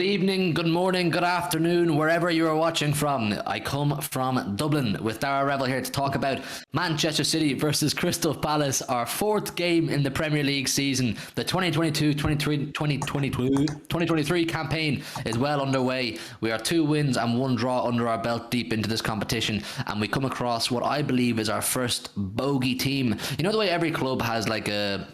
evening, good morning, good afternoon, wherever you are watching from. I come from Dublin with Dara Revel here to talk about Manchester City versus Crystal Palace, our fourth game in the Premier League season. The 2022-2023 campaign is well underway. We are 2 wins and 1 draw under our belt deep into this competition, and we come across what I believe is our first bogey team. You know the way every club has like a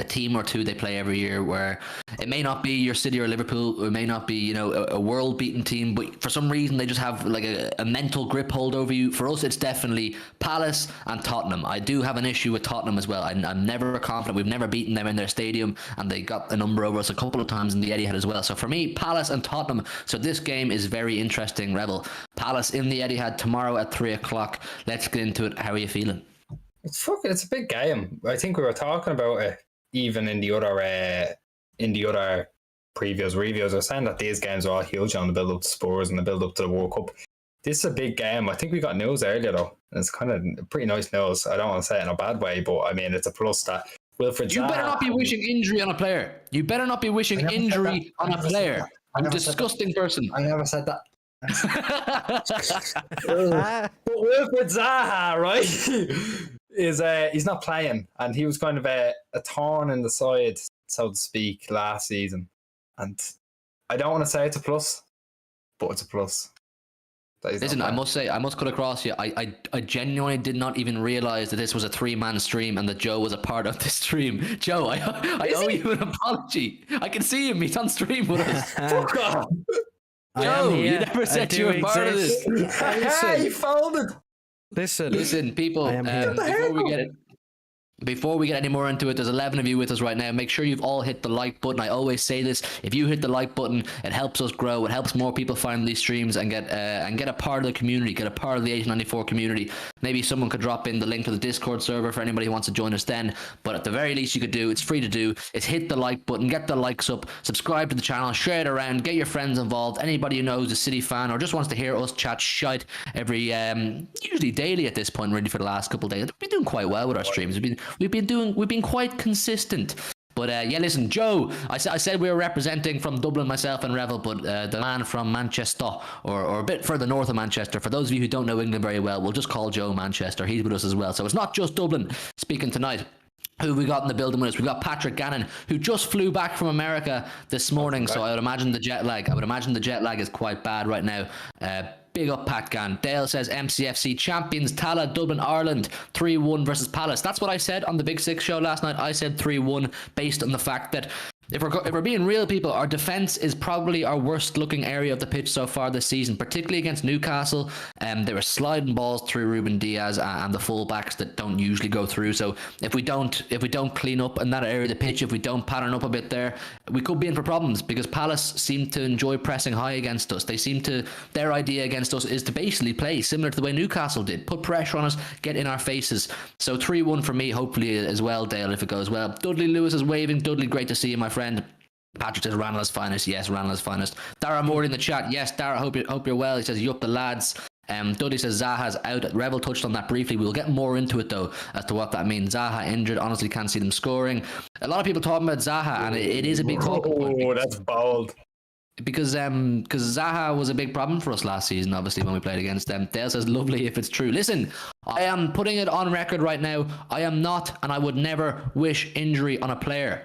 team or two they play every year where it may not be your City or Liverpool, or it may not be, you know, a world-beaten team, but for some reason they just have like a mental grip hold over you. For us, it's definitely Palace and Tottenham. I do have an issue with Tottenham as well. I'm never confident. We've never beaten them in their stadium, and they got a number over us a couple of times in the Etihad as well. So for me, Palace and Tottenham. So this game is very interesting, Revel. Palace in the Etihad tomorrow at 3 o'clock. Let's get into it. How are you feeling? It's a big game. I think we were talking about it even in the other previous reviews. I was saying that these games are all huge on the build up to Spurs and the build up to the World Cup. This is a big game. I think we got news earlier though. It's kind of pretty nice news. I don't want to say it in a bad way, but I mean it's a plus that Wilfred Zaha. You better not be wishing injury on a player. You better not be wishing injury on a player. I'm a disgusting person. I never said that. But Wilfred Zaha, right? He's not playing, and he was kind of a thorn in the side, so to speak, last season. And I don't want to say it's a plus, but it's a plus. Listen, I must cut across you. I genuinely did not even realize that this was a 3-man stream and that Joe was a part of this stream. Joe, I owe you an apology. I can see him. He's on stream with us. Fuck off. Joe, you never said you were part of this. He folded. Listen, people, before we get any more into it, there's 11 of you with us right now. Make sure you've all hit the like button. I always say this: if you hit the like button, it helps us grow. It helps more people find these streams and get a part of the community, get a part of the 894 community. Maybe someone could drop in the link to the Discord server for anybody who wants to join us then. But at the very least you could do, it's free to do, is hit the like button, get the likes up, subscribe to the channel, share it around, get your friends involved. Anybody who knows a City fan or just wants to hear us chat shite every usually daily at this point, really, for the last couple of days. We've been doing quite well with our streams. We've been quite consistent. But yeah, listen, Joe, I said we were representing from Dublin, myself and Revel, but the man from Manchester, or a bit further north of Manchester, for those of you who don't know England very well, we'll just call Joe Manchester. He's with us as well. So it's not just Dublin speaking tonight. Who we got in the building with us? We got Patrick Gannon, who just flew back from America this morning. So I would imagine the jet lag is quite bad right now. Big up Pat Gann. Dale says MCFC champions, Tala, Dublin, Ireland, 3-1 versus Palace. That's what I said on the Big Six show last night. I said 3-1 based on the fact that if we're being real, people, our defence is probably our worst looking area of the pitch so far this season, particularly against Newcastle. They were sliding balls through Ruben Diaz and the fullbacks that don't usually go through. So if we don't clean up in that area of the pitch, if we don't pattern up a bit there, we could be in for problems, because Palace seem to enjoy pressing high against us. Their idea against us is to basically play similar to the way Newcastle did, put pressure on us, get in our faces. So 3-1 for me, hopefully as well, Dale, if it goes well. Dudley Lewis is waving. Dudley, great to see you, my friend. Patrick says Ranelagh's finest. Yes, Ranelagh's finest. Dara Morley in the chat. Yes, Dara, hope you're well. He says, yup, the lads. Dudley says Zaha's out. Revel touched on that briefly. We'll get more into it though as to what that means. Zaha injured. Honestly, can't see them scoring. A lot of people talking about Zaha, and it is a big talking point. Oh, that's bold. Because Zaha was a big problem for us last season, obviously, when we played against them. Dale says, lovely if it's true. Listen, I am putting it on record right now. I am not, and I would never wish injury on a player.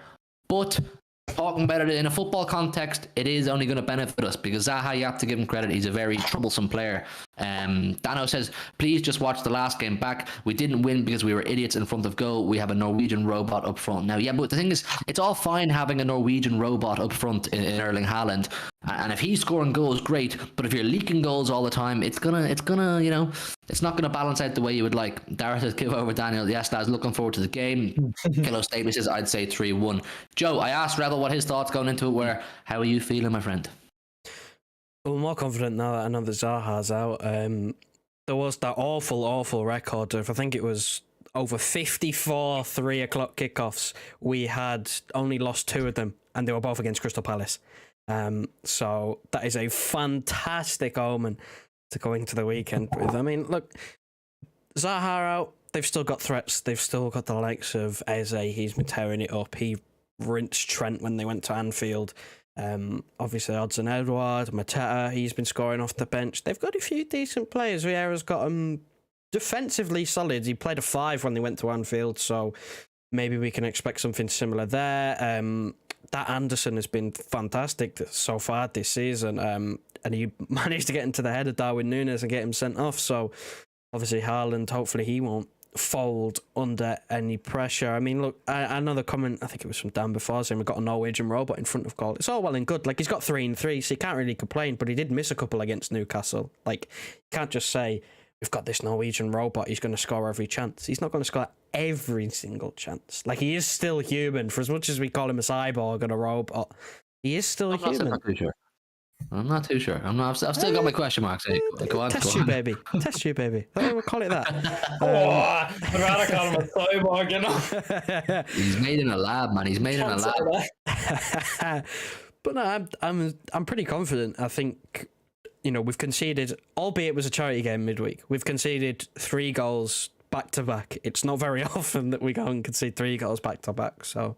But talking about it in a football context, it is only going to benefit us, because Zaha, you have to give him credit, he's a very troublesome player. Dano says, please just watch the last game back. We didn't win because we were idiots in front of goal. We have a Norwegian robot up front. Now, yeah, but the thing is, it's all fine having a Norwegian robot up front in Erling Haaland, and if he's scoring goals, great. But if you're leaking goals all the time, it's gonna, you know, it's not gonna balance out the way you would like. Dara says, give over Daniel. Yes, lads, looking forward to the game. Kilo Statement says, I'd say 3-1. Joe, I asked Revel what his thoughts going into it were. How are you feeling, my friend? Well, I'm more confident now that I know that Zaha's out. There was that awful record of, I think it was over 54 3 o'clock kickoffs. We had only lost 2 of them, and they were both against Crystal Palace. So that is a fantastic omen to go into the weekend with. I mean, look, Zaha out, they've still got threats. They've still got the likes of Eze. He's been tearing it up. He rinsed Trent when they went to Anfield. Obviously, Odds and Edward, Mateta, he's been scoring off the bench. They've got a few decent players. Vieira's got defensively solid. He played a 5 when they went to Anfield, so maybe we can expect something similar there. That Anderson has been fantastic so far this season, and he managed to get into the head of Darwin Núñez and get him sent off. So obviously Haaland, hopefully he won't fold under any pressure. I mean, look, another comment, I think it was from Dan before, saying we've got a Norwegian robot in front of goal. It's all well and good. Like, he's got 3 and 3, so you can't really complain, but he did miss a couple against Newcastle. Like, you can't just say, we've got this Norwegian robot, he's going to score every chance. He's not going to score every single chance. Like, he is still human. For as much as we call him a cyborg and a robot, he is still human. I'm not too sure. I've still got my question marks. Go on. Test you, baby. Test you, baby. We'll call it that. I'd rather call him a cyborg, you know. He's made in a lab, man. He's made in a lab. But no, I'm pretty confident. I think, you know, we've conceded, albeit it was a charity game midweek, we've conceded 3 goals back to back. It's not very often that we go and concede 3 goals back to back. So,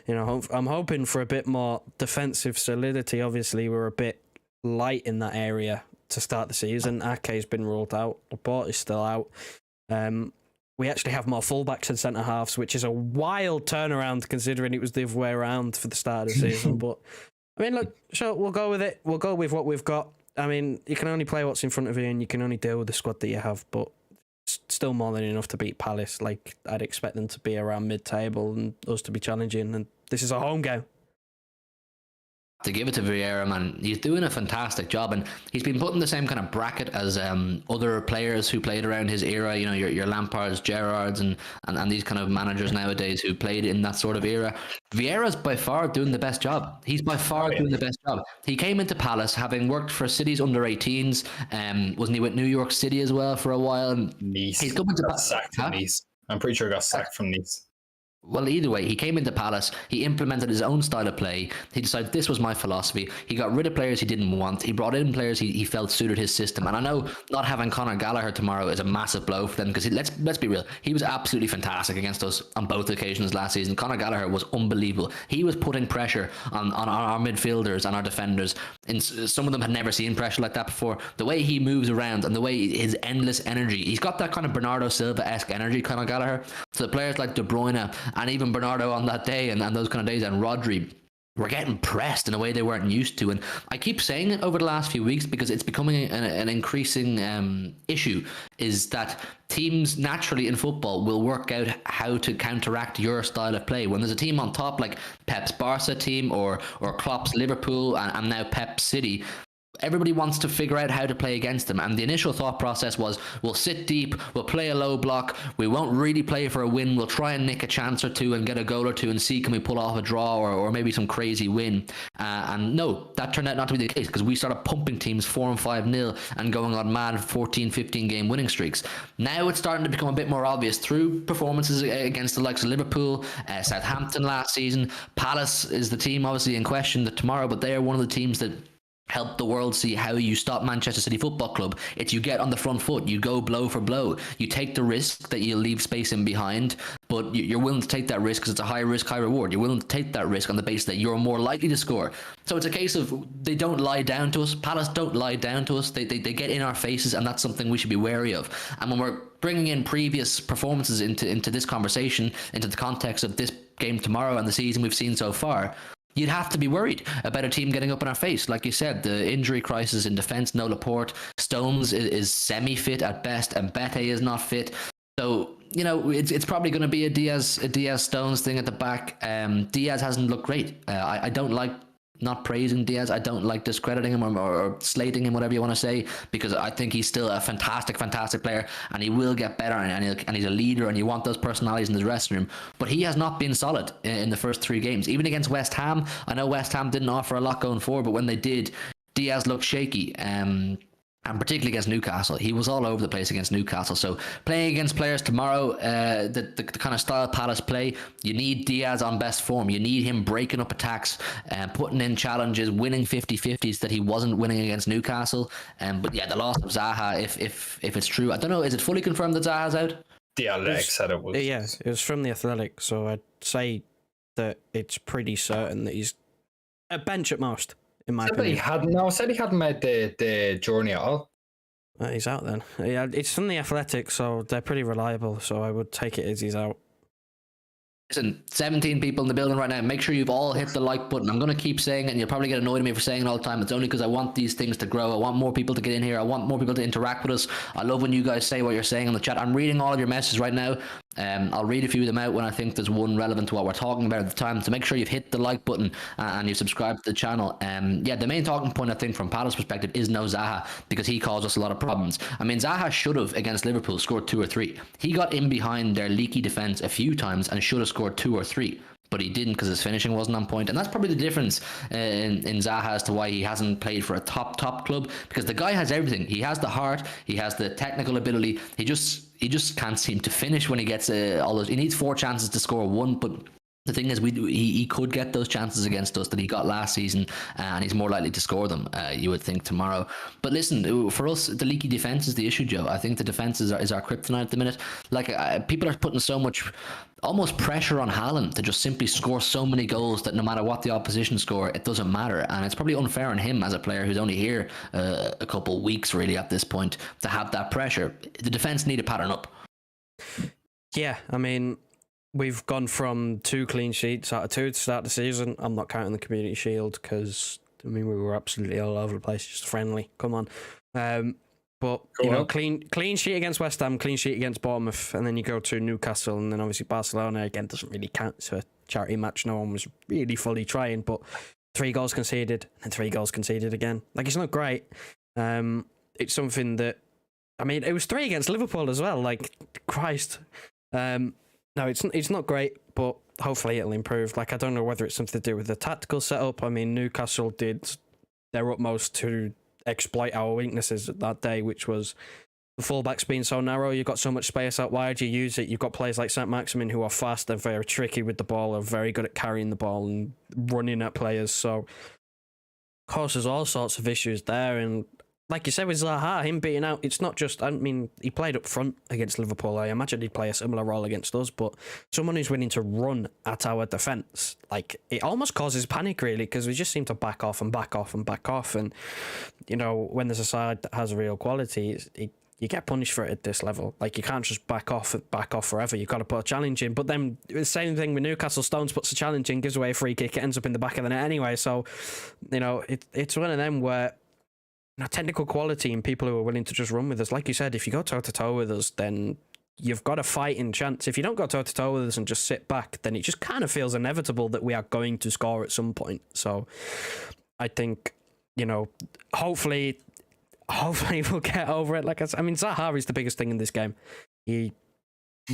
you know, I'm hoping for a bit more defensive solidity. Obviously, we're a bit light in that area to start the season. Ake's been ruled out. Laporte is still out. We actually have more fullbacks and centre halves, which is a wild turnaround considering it was the other way around for the start of the season. But I mean, look, sure, we'll go with it. We'll go with what we've got. I mean, you can only play what's in front of you, and you can only deal with the squad that you have. But still more than enough to beat Palace. Like, I'd expect them to be around mid-table and us to be challenging. And this is a home game. To give it to Vieira, man, he's doing a fantastic job, and he's been put in the same kind of bracket as other players who played around his era. You know, your Lampards, Gerrards, and these kind of managers nowadays who played in that sort of era. Vieira's by far doing the best job. He's by far doing the best job. He came into Palace having worked for City's under 18s. Wasn't he with New York City as well for a while? And Nice. He's coming to sacked from Nice. I'm pretty sure he got sacked from Nice. Well, either way, he came into Palace, he implemented his own style of play, he decided this was my philosophy, he got rid of players he didn't want, he brought in players he felt suited his system, and I know not having Conor Gallagher tomorrow is a massive blow for them, because let's be real, he was absolutely fantastic against us on both occasions last season. Conor Gallagher was unbelievable. He was putting pressure on our midfielders and our defenders, and some of them had never seen pressure like that before. The way he moves around and the way his endless energy, he's got that kind of Bernardo Silva-esque energy, Conor Gallagher. So the players like De Bruyne and even Bernardo on that day and those kind of days, and Rodri were getting pressed in a way they weren't used to. And I keep saying it over the last few weeks because it's becoming an increasing issue, is that teams naturally in football will work out how to counteract your style of play. When there's a team on top like Pep's Barca team or Klopp's Liverpool and now Pep's City, everybody wants to figure out how to play against them. And the initial thought process was, we'll sit deep, we'll play a low block, we won't really play for a win, we'll try and nick a chance or two and get a goal or two and see can we pull off a draw or maybe some crazy win. And no, that turned out not to be the case, because we started pumping teams 4 and 5-0 and going on mad 14, 15 game winning streaks. Now it's starting to become a bit more obvious through performances against the likes of Liverpool, Southampton last season. Palace is the team obviously in question tomorrow, but they are one of the teams that help the world see how you stop Manchester City Football Club. It's you get on the front foot, you go blow for blow, you take the risk that you'll leave space in behind, but you're willing to take that risk because it's a high risk, high reward. You're willing to take that risk on the basis that you're more likely to score. So it's a case of they don't lie down to us. Palace don't lie down to us. They get in our faces, and that's something we should be wary of. And when we're bringing in previous performances into this conversation, into the context of this game tomorrow and the season we've seen so far, you'd have to be worried about a team getting up in our face. Like you said, the injury crisis in defence, no Laporte. Stones is semi-fit at best, and Bete is not fit. So, you know, it's probably going to be a Diaz Stones thing at the back. Diaz hasn't looked great. I don't like not praising Diaz. I don't like discrediting him or slating him, whatever you want to say, because I think he's still a fantastic player, and he will get better, and he's a leader, and you want those personalities in the dressing room. But he has not been solid in the first 3 games. Even against West Ham, I know West Ham didn't offer a lot going forward, but when they did, Diaz looked shaky. And particularly against Newcastle, he was all over the place against Newcastle. So playing against players tomorrow, the kind of style Palace play, you need Diaz on best form. You need him breaking up attacks, putting in challenges, winning 50-50s that he wasn't winning against Newcastle. But yeah, the loss of Zaha, if it's true, I don't know, is it fully confirmed that Zaha's out? The Athletic said it was. Yeah, it was from the Athletic, so I'd say that it's pretty certain that he's A bench at most, in my Said that he opinion. said he hadn't made the journey at all. He's out then. Yeah, it's from the Athletic, so they're pretty reliable. So I would take it as he's out. Listen, 17 people in the building right now. Make sure you've all hit the like button. I'm going to keep saying it, and you'll probably get annoyed at me for saying it all the time. It's only because I want these things to grow. I want more people to get in here. I want more people to interact with us. I love when you guys say what you're saying in the chat. I'm reading all of your messages right now. I'll read a few of them out when I think there's one relevant to what we're talking about at the time. So make sure you've hit the like button and you've subscribed to the channel. Yeah, the main talking point, I think, from Palace's perspective is no Zaha, because he caused us a lot of problems. I mean, Zaha should have, against Liverpool, scored 2 or 3. He got in behind their leaky defence a few times and should have scored 2 or 3. But he didn't, because his finishing wasn't on point. And that's probably the difference in Zaha as to why he hasn't played for a top club, because the guy has everything. He has the heart, he has the technical ability. He just can't seem to finish when he gets all those. He needs 4 chances to score 1, but the thing is, he could get those chances against us that he got last season, and he's more likely to score them, you would think, tomorrow. But listen, for us, the leaky defence is the issue, Joe. I think the defence is our kryptonite at the minute. Like, people are putting so much, almost pressure on Haaland to just simply score so many goals that no matter what the opposition score, it doesn't matter. And it's probably unfair on him as a player who's only here a couple weeks, really, at this point, to have that pressure. The defence need to pattern up. Yeah, I mean, we've gone from 2 clean sheets out of 2 to start the season. I'm not counting the Community Shield because, I mean, we were absolutely all over the place, just friendly. Come on. But, you know, clean sheet against West Ham, clean sheet against Bournemouth, and then you go to Newcastle, and then obviously Barcelona, again, doesn't really count. It's a charity match. No one was really fully trying, but 3 goals conceded, and 3 goals conceded again. Like, it's not great. It's something that, I mean, it was 3 against Liverpool as well. Like, Christ. No, it's not great, but hopefully it'll improve. Like, I don't know whether it's something to do with the tactical setup. I mean, Newcastle did their utmost to exploit our weaknesses that day, which was the fullbacks being so narrow. You've got so much space out wide, you use it. You've got players like St. Maximin who are fast, they're very tricky with the ball, are very good at carrying the ball and running at players. So, of course, there's all sorts of issues there. And like you said with Zaha, him being out, it's not just, I mean, he played up front against Liverpool. I imagine he'd play a similar role against us, but someone who's willing to run at our defence, like, it almost causes panic, really, because we just seem to back off and back off and back off. And, you know, when there's a side that has real quality, you get punished for it at this level. Like, you can't just back off forever. You've got to put a challenge in. But then the same thing with Newcastle. Stones puts a challenge in, gives away a free kick, it ends up in the back of the net anyway. So, you know, it's one of them where, technical quality and people who are willing to just run with us. Like you said, if you go toe-to-toe with us, then you've got a fighting chance. If you don't go toe-to-toe with us and just sit back, then it just kind of feels inevitable that we are going to score at some point. So I think, you know, hopefully we'll get over it. Like I mean, Zaha is the biggest thing in this game. He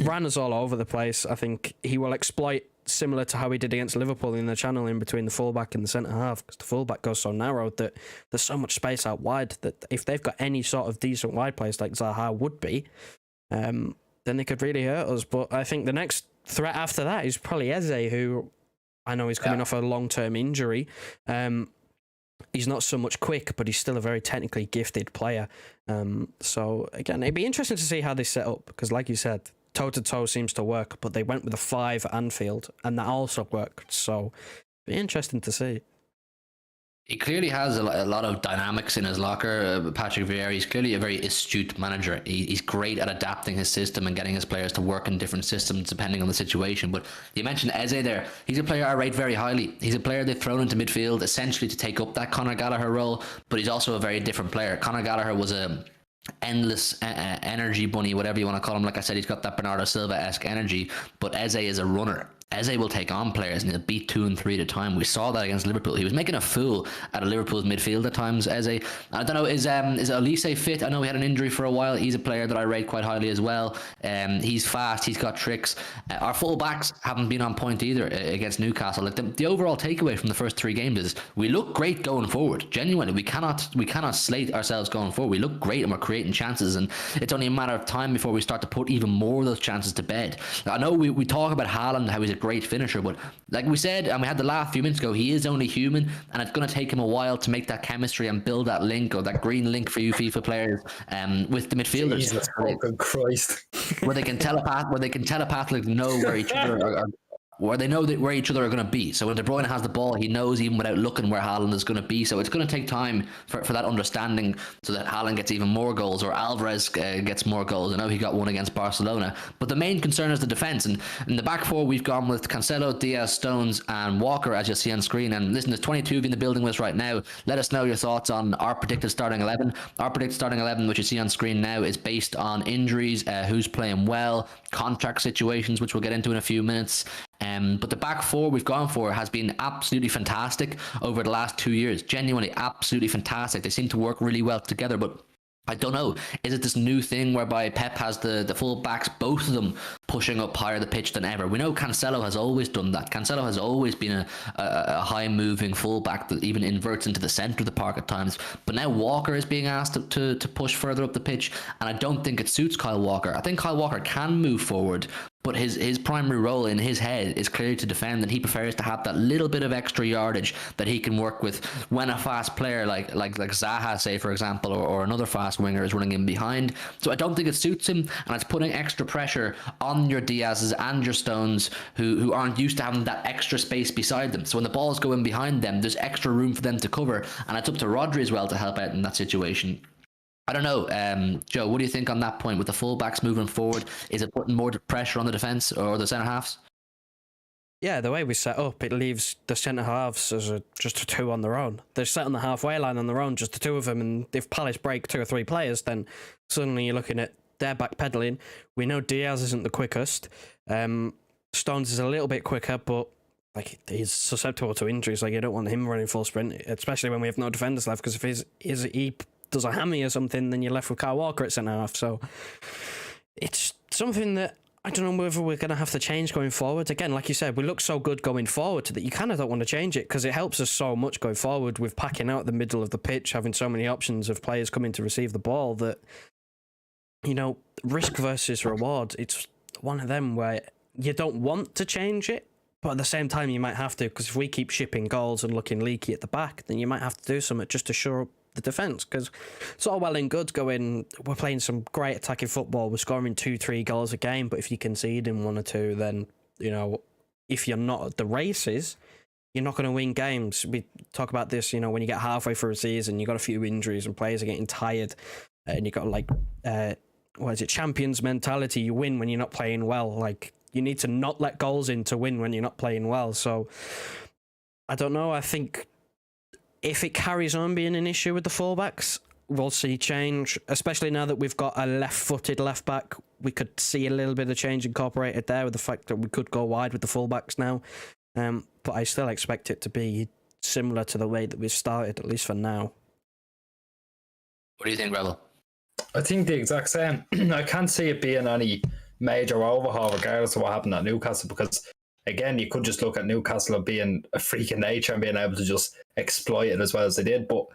ran us all over the place. I think he will exploit, similar to how he did against Liverpool, in the channel in between the fullback and the centre half, because the fullback goes so narrow that there's so much space out wide that if they've got any sort of decent wide players like Zaha would be, then they could really hurt us. But I think the next threat after that is probably Eze, who I know he's coming off a long-term injury. He's not so much quick, but he's still a very technically gifted player. So again, it'd be interesting to see how they set up, because like you said, toe-to-toe seems to work, but they went with a 5 at Anfield, and that also worked. So, be interesting to see. He clearly has a lot of dynamics in his locker, Patrick Vieira. He's clearly a very astute manager. He's great at adapting his system and getting his players to work in different systems depending on the situation. But you mentioned Eze there. He's a player I rate very highly. He's a player they've thrown into midfield essentially to take up that Conor Gallagher role, but he's also a very different player. Conor Gallagher was a endless energy bunny, whatever you want to call him. Like I said, he's got that Bernardo Silva-esque energy, but Eze is a runner. Eze will take on players and he'll beat 2 and 3 at a time. We saw that against Liverpool. He was making a fool out of Liverpool's midfield at times, Eze. I don't know, is Olise fit? I know he had an injury for a while. He's a player that I rate quite highly as well. He's fast, he's got tricks. Our full backs haven't been on point either against Newcastle. Like the overall takeaway from the first 3 games is we look great going forward. Genuinely, we cannot slate ourselves going forward. We look great and we're creating chances, and it's only a matter of time before we start to put even more of those chances to bed. I know we talk about Haaland, how he's a great finisher, but like we said, and we had the laugh a few minutes ago, he is only human, and it's going to take him a while to make that chemistry and build that link, or that green link for you FIFA players, with the midfielders. Jesus fucking Christ. where they can telepathically know where each other are, where they know that where each other are going to be. So when De Bruyne has the ball, he knows even without looking where Haaland is going to be. So it's going to take time for that understanding, so that Haaland gets even more goals, or Alvarez gets more goals. I know he got one against Barcelona, but the main concern is the defense. And in the back four, we've gone with Cancelo, Diaz, Stones, and Walker, as you'll see on screen. And listen, there's 22 of you in the building with us right now. Let us know your thoughts on our predicted starting 11. Our predicted starting 11, which you see on screen now, is based on injuries, who's playing well, contract situations, which we'll get into in a few minutes. But the back four we've gone for has been absolutely fantastic over the last 2 years. Genuinely, absolutely fantastic. They seem to work really well together, but I don't know. Is it this new thing whereby Pep has the full backs, both of them, pushing up higher the pitch than ever? We know Cancelo has always done that. Cancelo has always been a high-moving full-back that even inverts into the centre of the park at times. But now Walker is being asked to push further up the pitch, and I don't think it suits Kyle Walker. I think Kyle Walker can move forward, but his primary role in his head is clearly to defend, and he prefers to have that little bit of extra yardage that he can work with when a fast player like Zaha, say, for example, or another fast winger is running in behind. So I don't think it suits him, and it's putting extra pressure on your Diaz's and your Stones, who aren't used to having that extra space beside them. So when the balls go in behind them, there's extra room for them to cover, and it's up to Rodri as well to help out in that situation. I don't know, Joe, what do you think on that point with the fullbacks moving forward? Is it putting more pressure on the defence or the centre halves? Yeah, the way we set up, it leaves the centre halves as just a two on their own. They're set on the halfway line on their own, just the two of them, and if Palace break 2 or 3 players, then suddenly you're looking at their backpedaling. We know Diaz isn't the quickest. Stones is a little bit quicker, but like he's susceptible to injuries. Like you don't want him running full sprint, especially when we have no defenders left, because if he does a hammy or something, then you're left with Kyle Walker at centre half. So it's something that I don't know whether we're going to have to change going forward. Again, like you said, we look so good going forward that you kind of don't want to change it, because it helps us so much going forward with packing out the middle of the pitch, having so many options of players coming to receive the ball that, you know, risk versus reward. It's one of them where you don't want to change it, but at the same time you might have to, because if we keep shipping goals and looking leaky at the back, then you might have to do something just to shore up the defence, because it's all well and good going, we're playing some great attacking football, we're scoring 2-3 goals a game, but if you concede in 1 or 2, then, you know, if you're not at the races, you're not going to win games. We talk about this, you know, when you get halfway through a season, you got a few injuries and players are getting tired, and you got like champions mentality. You win when you're not playing well. Like, you need to not let goals in to win when you're not playing well. So I don't know, I think if it carries on being an issue with the fullbacks, we'll see change, especially now that we've got a left-footed left-back. We could see a little bit of change incorporated there with the fact that we could go wide with the fullbacks now. But I still expect it to be similar to the way that we've started, at least for now. What do you think, Rebel? I think the exact same. I can't see it being any major overhaul regardless of what happened at Newcastle, because again, you could just look at Newcastle being a freak of nature and being able to just exploit it as well as they did. But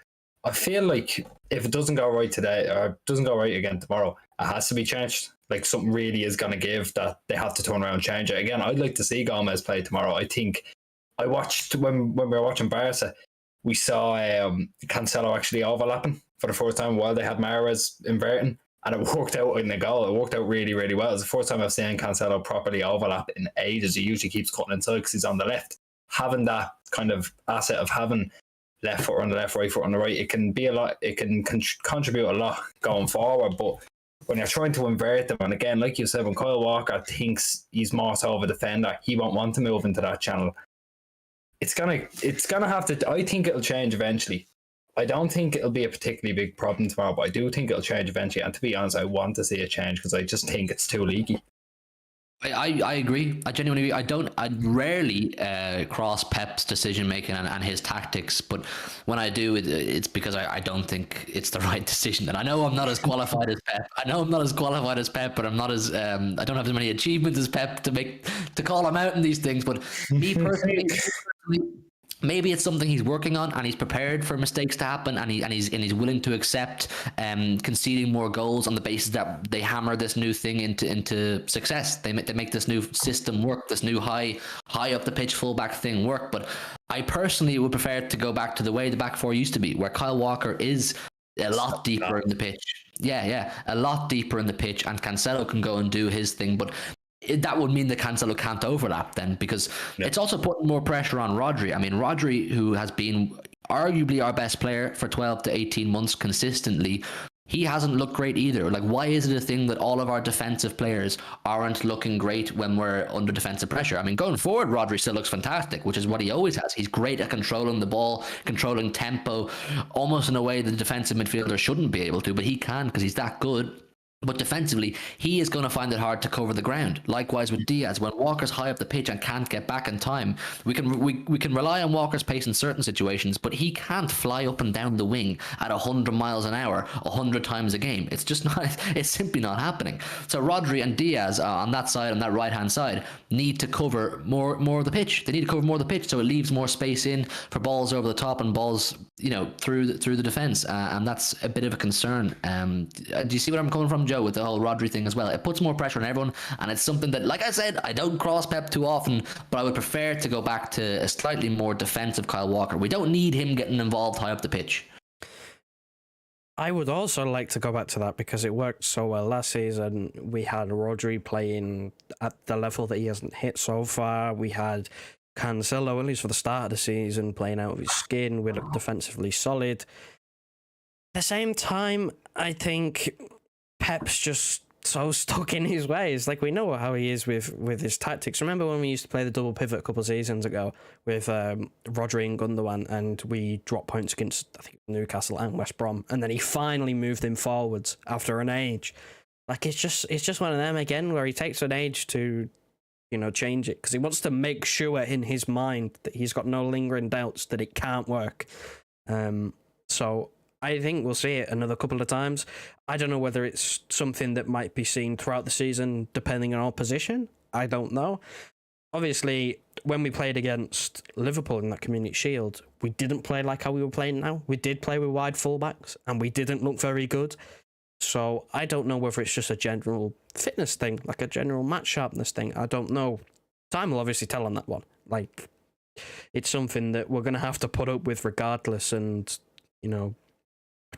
I feel like if it doesn't go right today, or doesn't go right again tomorrow, it has to be changed. Like, something really is going to give that they have to turn around and change it. Again, I'd like to see Gomez play tomorrow. I think I watched, when we were watching Barca, we saw Cancelo actually overlapping for the first time while they had Mahrez inverting. And it worked out in the goal. It worked out really, really well. It's the first time I've seen Cancelo properly overlap in ages. He usually keeps cutting inside because he's on the left. Having that kind of asset of having left foot on the left, right foot on the right, it can be a lot. It can contribute a lot going forward. But when you're trying to invert them, and again, like you said, when Kyle Walker thinks he's more so of a defender, he won't want to move into that channel. It's gonna have to. I think it'll change eventually. I don't think it'll be a particularly big problem tomorrow, but I do think it'll change eventually. And to be honest, I want to see a change because I just think it's too leaky. I agree. I genuinely agree. I rarely cross Pep's decision making and his tactics, but when I do, it's because I don't think it's the right decision. And I know I'm not as qualified as Pep. But I'm not as I don't have as many achievements as Pep to call him out in these things. But me personally, maybe it's something he's working on and he's prepared for mistakes to happen, and he's willing to accept conceding more goals on the basis that they hammer this new thing into success. They make this new system work, this new high up the pitch fullback thing work. But I personally would prefer to go back to the way the back four used to be, where Kyle Walker is a lot deeper in the pitch. Yeah, a lot deeper in the pitch, and Cancelo can go and do his thing. But that would mean that Cancelo can't overlap then, because it's also putting more pressure on Rodri. I mean, Rodri, who has been arguably our best player for 12 to 18 months consistently, he hasn't looked great either. Like, why is it a thing that all of our defensive players aren't looking great when we're under defensive pressure? I mean, going forward, Rodri still looks fantastic, which is what he always has. He's great at controlling the ball, controlling tempo, almost in a way that the defensive midfielder shouldn't be able to, but he can because he's that good. But defensively, he is going to find it hard to cover the ground. Likewise with Diaz, when Walker's high up the pitch and can't get back in time, we can rely on Walker's pace in certain situations, but he can't fly up and down the wing at 100 miles an hour 100 times a game. It's just not. It's simply not happening. So Rodri and Diaz on that side, on that right hand side, need to cover more of the pitch. They need to cover more of the pitch, so it leaves more space in for balls over the top and balls, through the defense, and that's a bit of a concern. Do you see where I'm coming from, Joe, with the whole Rodri thing as well? It puts more pressure on everyone, and it's something that, like I said, I don't cross Pep too often, but I would prefer to go back to a slightly more defensive Kyle Walker. We don't need him getting involved high up the pitch. I would also like to go back to that because it worked so well last season. We had Rodri playing at the level that he hasn't hit so far. We had Cancelo, at least for the start of the season, playing out of his skin. We looked defensively solid. At the same time, I think Pep's just so stuck in his ways. Like, we know how he is with his tactics. Remember when we used to play the double pivot a couple of seasons ago with Rodri and Gundogan, and we dropped points against, I think, Newcastle and West Brom, and then he finally moved him forwards after an age. Like, it's just one of them again where he takes an age to change it, because he wants to make sure in his mind that he's got no lingering doubts that it can't work. So I think we'll see it another couple of times. I don't know whether it's something that might be seen throughout the season, depending on our position. I don't know. Obviously, when we played against Liverpool in that Community Shield, we didn't play like how we were playing now. We did play with wide fullbacks, and we didn't look very good. So I don't know whether it's just a general fitness thing, like a general match sharpness thing. I don't know. Time will obviously tell on that one. Like, it's something that we're going to have to put up with regardless, and,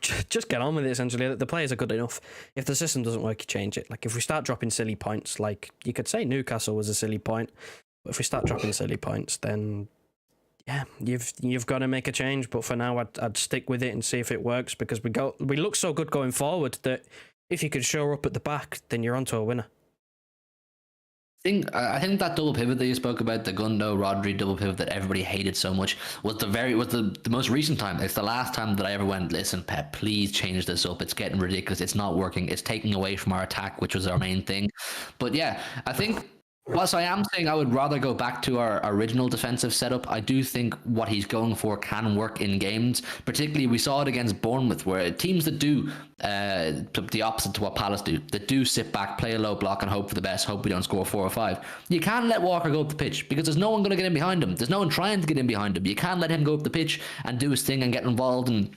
just get on with it, essentially. The players are good enough. If the system doesn't work, you change it. Like, if we start dropping silly points, like, you could say Newcastle was a silly point, but if we start dropping silly points, then yeah, you've got to make a change. But for now, I'd stick with it and see if it works, because we look so good going forward that if you could show up at the back, then you're onto a winner. I think that double pivot that you spoke about, the Gundo Rodri double pivot that everybody hated so much, was the most recent time. It's the last time that I ever went, listen, Pep, please change this up. It's getting ridiculous. It's not working. It's taking away from our attack, which was our main thing. But yeah, I think, whilst I am saying I would rather go back to our original defensive setup, I do think what he's going for can work in games. Particularly, we saw it against Bournemouth, where teams that do the opposite to what Palace do, that do sit back, play a low block, and hope for the best, hope we don't score 4 or 5. You can't let Walker go up the pitch, because there's no one going to get in behind him. There's no one trying to get in behind him. You can't let him go up the pitch and do his thing and get involved and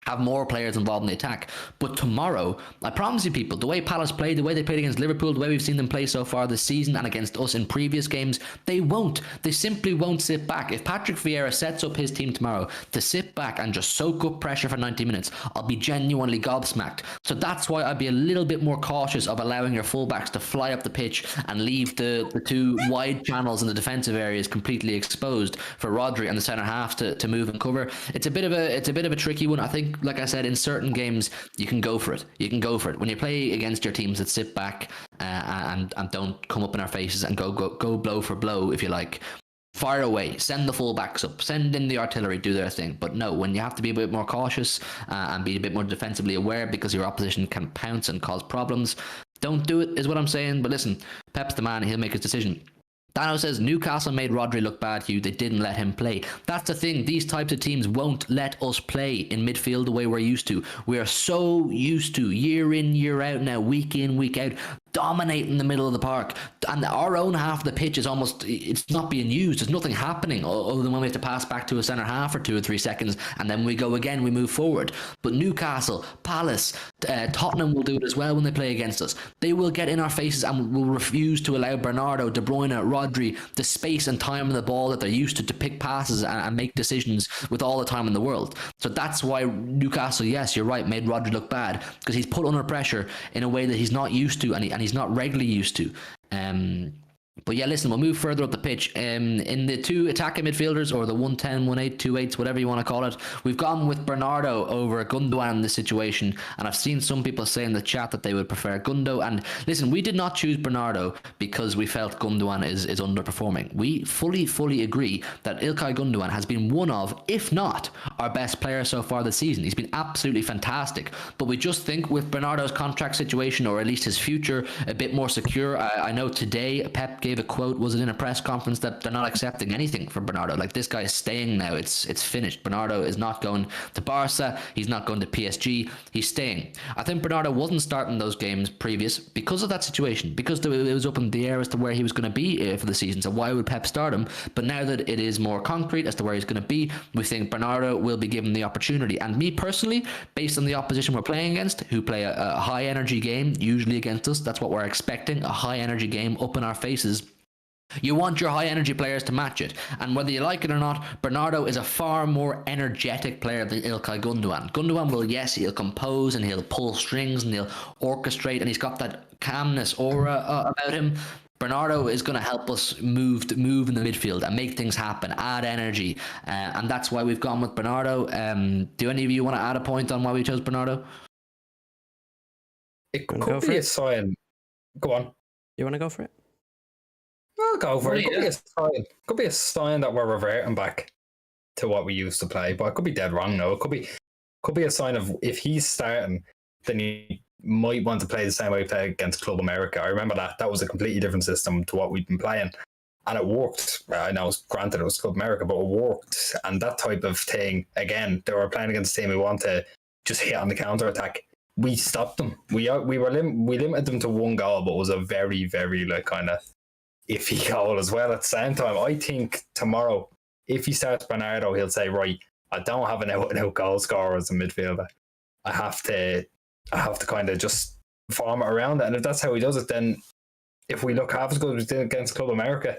have more players involved in the attack. But tomorrow, I promise you people, the way Palace played, the way they played against Liverpool, the way we've seen them play so far this season and against us in previous games, they simply won't sit back. If Patrick Vieira sets up his team tomorrow to sit back and just soak up pressure for 90 minutes, I'll be genuinely gobsmacked. So that's why I'd be a little bit more cautious of allowing your fullbacks to fly up the pitch and leave the two wide channels in the defensive areas completely exposed for Rodri and the centre half to move and cover. It's a bit of a tricky one. I think, like I said, in certain games you can go for it. When you play against your teams that sit back and don't come up in our faces and go blow for blow, if you like, fire away, send the fullbacks up, send in the artillery, do their thing. But no, when you have to be a bit more cautious and be a bit more defensively aware because your opposition can pounce and cause problems, don't do it, is what I'm saying. But listen, Pep's the man, he'll make his decision. Dano says, Newcastle made Rodri look bad, Hugh. They didn't let him play. That's the thing. These types of teams won't let us play in midfield the way we're used to. We are so used to, year in, year out now, week in, week out, dominating the middle of the park. And our own half of the pitch is almost, it's not being used. There's nothing happening other than when we have to pass back to a centre half for 2 or 3 seconds, and then we go again, we move forward. But Newcastle, Palace, Tottenham will do it as well when they play against us. They will get in our faces and will refuse to allow Bernardo, De Bruyne, Rodri the space and time on the ball that they're used to pick passes and make decisions with all the time in the world. So that's why Newcastle, yes, you're right, made Rodri look bad, because he's put under pressure in a way that he's not used to and he's not regularly used to. But yeah, listen, we'll move further up the pitch. In the two attacking midfielders, or the 110, 1-8, 2-8s, whatever you want to call it, we've gone with Bernardo over Gundogan in this situation. And I've seen some people say in the chat that they would prefer Gundo. And listen, we did not choose Bernardo because we felt Gundogan is underperforming. We fully agree that İlkay Gundogan has been one of, if not our best player so far this season. He's been absolutely fantastic. But we just think with Bernardo's contract situation, or at least his future, a bit more secure. I know today Pep gave a quote, was it in a press conference, that they're not accepting anything from Bernardo. Like, this guy is staying now. It's finished. Bernardo is not going to Barca. He's not going to PSG. He's staying. I think Bernardo wasn't starting those games previous because of that situation, because it was up in the air as to where he was going to be for the season. So why would Pep start him? But now that it is more concrete as to where he's going to be, we think Bernardo will be given the opportunity. And me personally, based on the opposition we're playing against, who play a high energy game usually against us, that's what we're expecting, a high energy game up in our faces. You want your high energy players to match it, and whether you like it or not, Bernardo is a far more energetic player than İlkay Gundogan. Gundogan will, yes, he'll compose and he'll pull strings and he'll orchestrate, and he's got that calmness aura about him. Bernardo is going to help us move in the midfield and make things happen, add energy, and that's why we've gone with Bernardo. Do any of you want to add a point on why we chose Bernardo? It could be a sign. Go on. You want to go for it? I'll go for it. Could be a sign that we're reverting back to what we used to play, but I could be dead wrong. No, it could be a sign of, if he's starting, then he might want to play the same way he played against Club America. I remember that was a completely different system to what we've been playing, and it worked. I know, granted, it was Club America, but it worked. And that type of thing, again, they were playing against a team who want to just hit on the counter attack. We stopped them. We limited them to one goal, but it was a very, very kind of iffy goal as well. At the same time, I think tomorrow, if he starts Bernardo, he'll say, right, I don't have an out goal scorer as a midfielder. I have to kind of just farm it around it. And if that's how he does it, then if we look half as good as we did against Club America,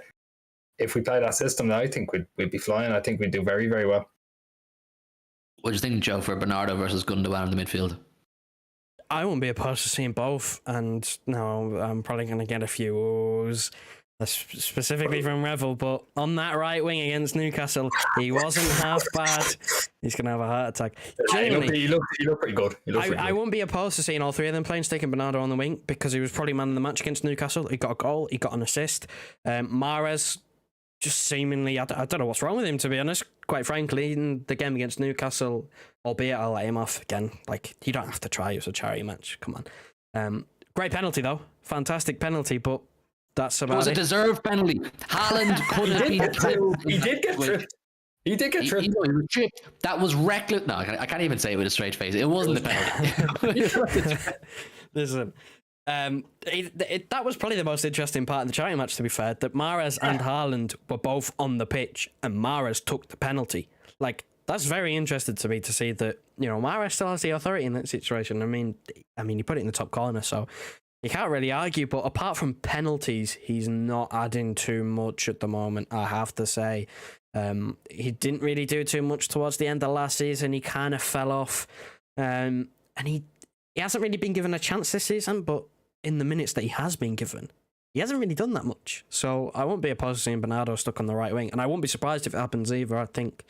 if we play that system, then I think we'd be flying. I think we'd do very, very well. What do you think, Joe, for Bernardo versus Gundogan in the midfield? I wouldn't be opposed to seeing both, and no, I'm probably going to get a few ohs, specifically from Revel, but on that right wing against Newcastle, he wasn't half bad. He's going to have a heart attack. He looked pretty good. I wouldn't be opposed to seeing all three of them playing, sticking Bernardo on the wing, because he was probably man of the match against Newcastle. He got a goal, he got an assist. Mahrez, just seemingly, I don't know what's wrong with him, to be honest, quite frankly. In the game against Newcastle, albeit I'll let him off again. Like, you don't have to try. It was a charity match. Come on. Great penalty, though. Fantastic penalty, but that's about it. It was a deserved penalty. Haaland couldn't have been tripped. He did get tripped. He did get tripped. He was tripped. That was reckless. No, I can't even say it with a straight face. It wasn't a penalty. Listen. That was probably the most interesting part of the charity match, to be fair, that Mahrez and Haaland were both on the pitch and Mahrez took the penalty. Like, that's very interesting to me to see that, Mahrez still has the authority in that situation. I mean, he put it in the top corner, so you can't really argue, but apart from penalties, he's not adding too much at the moment, I have to say. He didn't really do too much towards the end of last season. He kind of fell off, and he hasn't really been given a chance this season, but in the minutes that he has been given, he hasn't really done that much. So I won't be opposed to seeing Bernardo stuck on the right wing, and I won't be surprised if it happens either. I think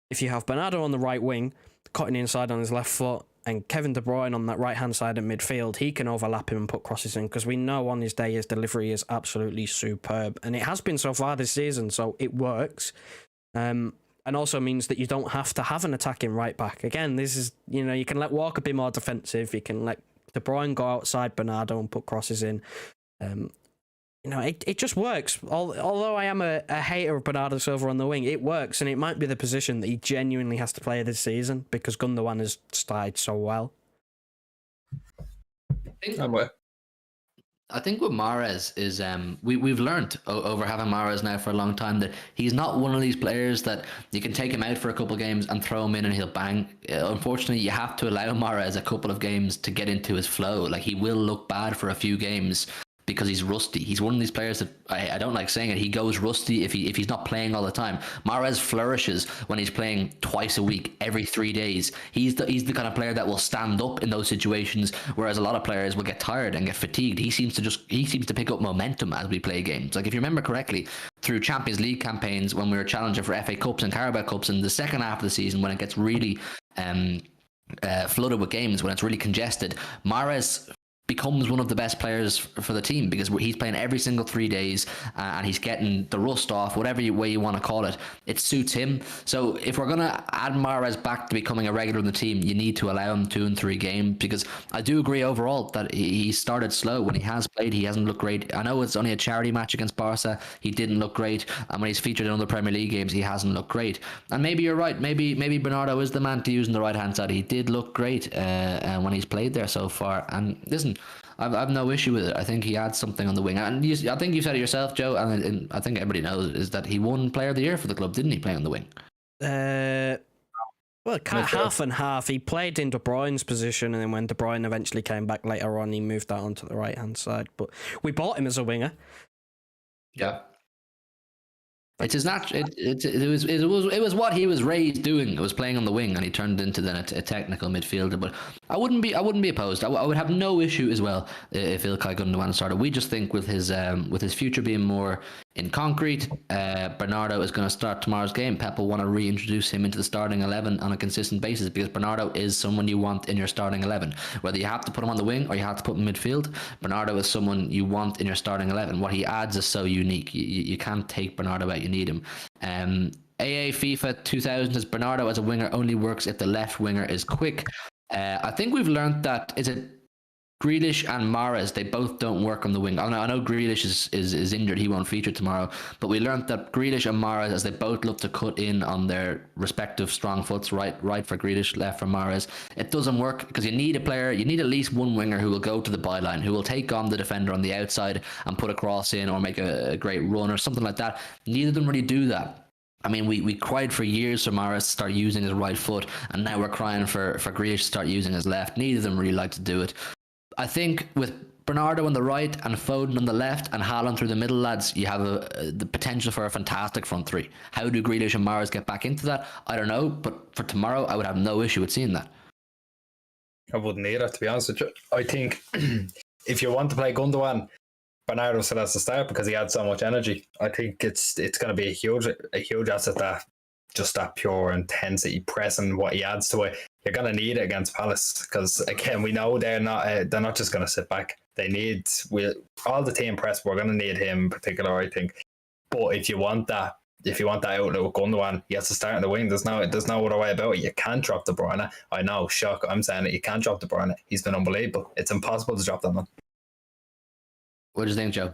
if you have Bernardo on the right wing, cutting inside on his left foot, and Kevin De Bruyne on that right-hand side of midfield, he can overlap him and put crosses in, because we know on his day his delivery is absolutely superb, and it has been so far this season, so it works. And also means that you don't have to have an attacking right back. Again, this is, you can let Walker be more defensive, you can let De Bruyne go outside Bernardo and put crosses in. It just works. Although I am a hater of Bernardo Silva on the wing, it works, and it might be the position that he genuinely has to play this season, because Gundogan has started so well. I think with Mahrez is we've learned over having Mahrez now for a long time that he's not one of these players that you can take him out for a couple of games and throw him in and he'll bang. Unfortunately, you have to allow Mahrez a couple of games to get into his flow. Like, he will look bad for a few games because he's rusty. He's one of these players that I don't like saying it. He goes rusty if he's not playing all the time. Mahrez flourishes when he's playing twice a week, every 3 days. He's the kind of player that will stand up in those situations, whereas a lot of players will get tired and get fatigued. He seems to pick up momentum as we play games. Like if you remember correctly, through Champions League campaigns when we were challenging for FA Cups and Carabao Cups, in the second half of the season when it gets really flooded with games, when it's really congested, Mahrez becomes one of the best players for the team because he's playing every single 3 days and he's getting the rust off, whatever way you want to call it. It suits him. So if we're going to add Mahrez back to becoming a regular in the team, you need to allow him 2 and 3 games, because I do agree overall that he started slow. When he has played, he hasn't looked great. I know it's only a charity match against Barca, he didn't look great, and when he's featured in other Premier League games, he hasn't looked great. And maybe you're right, maybe Bernardo is the man to use on the right hand side. He did look great when he's played there so far, and listen, I've no issue with it. I think he adds something on the wing, and I think you said it yourself, Joe, and I think everybody knows, is that he won Player of the Year for the club, didn't he, playing on the wing? Well, half and half. He played in De Bruyne's position, and then when De Bruyne eventually came back later on, he moved that onto the right hand side. But we bought him as a winger. Yeah. It's his natural. It was what he was raised doing. It was playing on the wing, and he turned into then a technical midfielder. But I wouldn't be opposed. I would have no issue as well if Ilkay Gundogan started. We just think with his future being more in concrete, Bernardo is going to start tomorrow's game. Pep will want to reintroduce him into the starting 11 on a consistent basis, because Bernardo is someone you want in your starting 11. Whether you have to put him on the wing or you have to put him in midfield, Bernardo is someone you want in your starting 11. What he adds is so unique. You can't take Bernardo out. You need him. AA FIFA 2000 says Bernardo as a winger only works if the left winger is quick. I think we've learned that, is it Grealish and Mahrez, they both don't work on the wing. I know Grealish is injured, he won't feature tomorrow, but we learned that Grealish and Mahrez, as they both love to cut in on their respective strong foots, right for Grealish, left for Mahrez, it doesn't work, because you need at least one winger who will go to the byline, who will take on the defender on the outside and put a cross in or make a great run or something like that. Neither of them really do that. I mean, we cried for years for Mahrez to start using his right foot, and now we're crying for Grealish to start using his left. Neither of them really like to do it. I think with Bernardo on the right and Foden on the left and Haaland through the middle, lads, you have the potential for a fantastic front three. How do Grealish and Mahrez get back into that? I don't know, but for tomorrow, I would have no issue with seeing that. I wouldn't either, to be honest with you. I think if you want to play Gundogan, Bernardo still has to start because he had so much energy. I think it's going to be a huge asset, that pure intensity pressing, what he adds to it. You're going to need it against Palace, because again, we know they're not just going to sit back. All the team press. We're going to need him in particular, I think. But if you want that outlet with Gundogan, he has to start in the wing. There's no other way about it. You can't drop De Bruyne. I know, shock. I'm saying it. You can't drop De Bruyne. He's been unbelievable. It's impossible to drop that man. What do you think, Joe?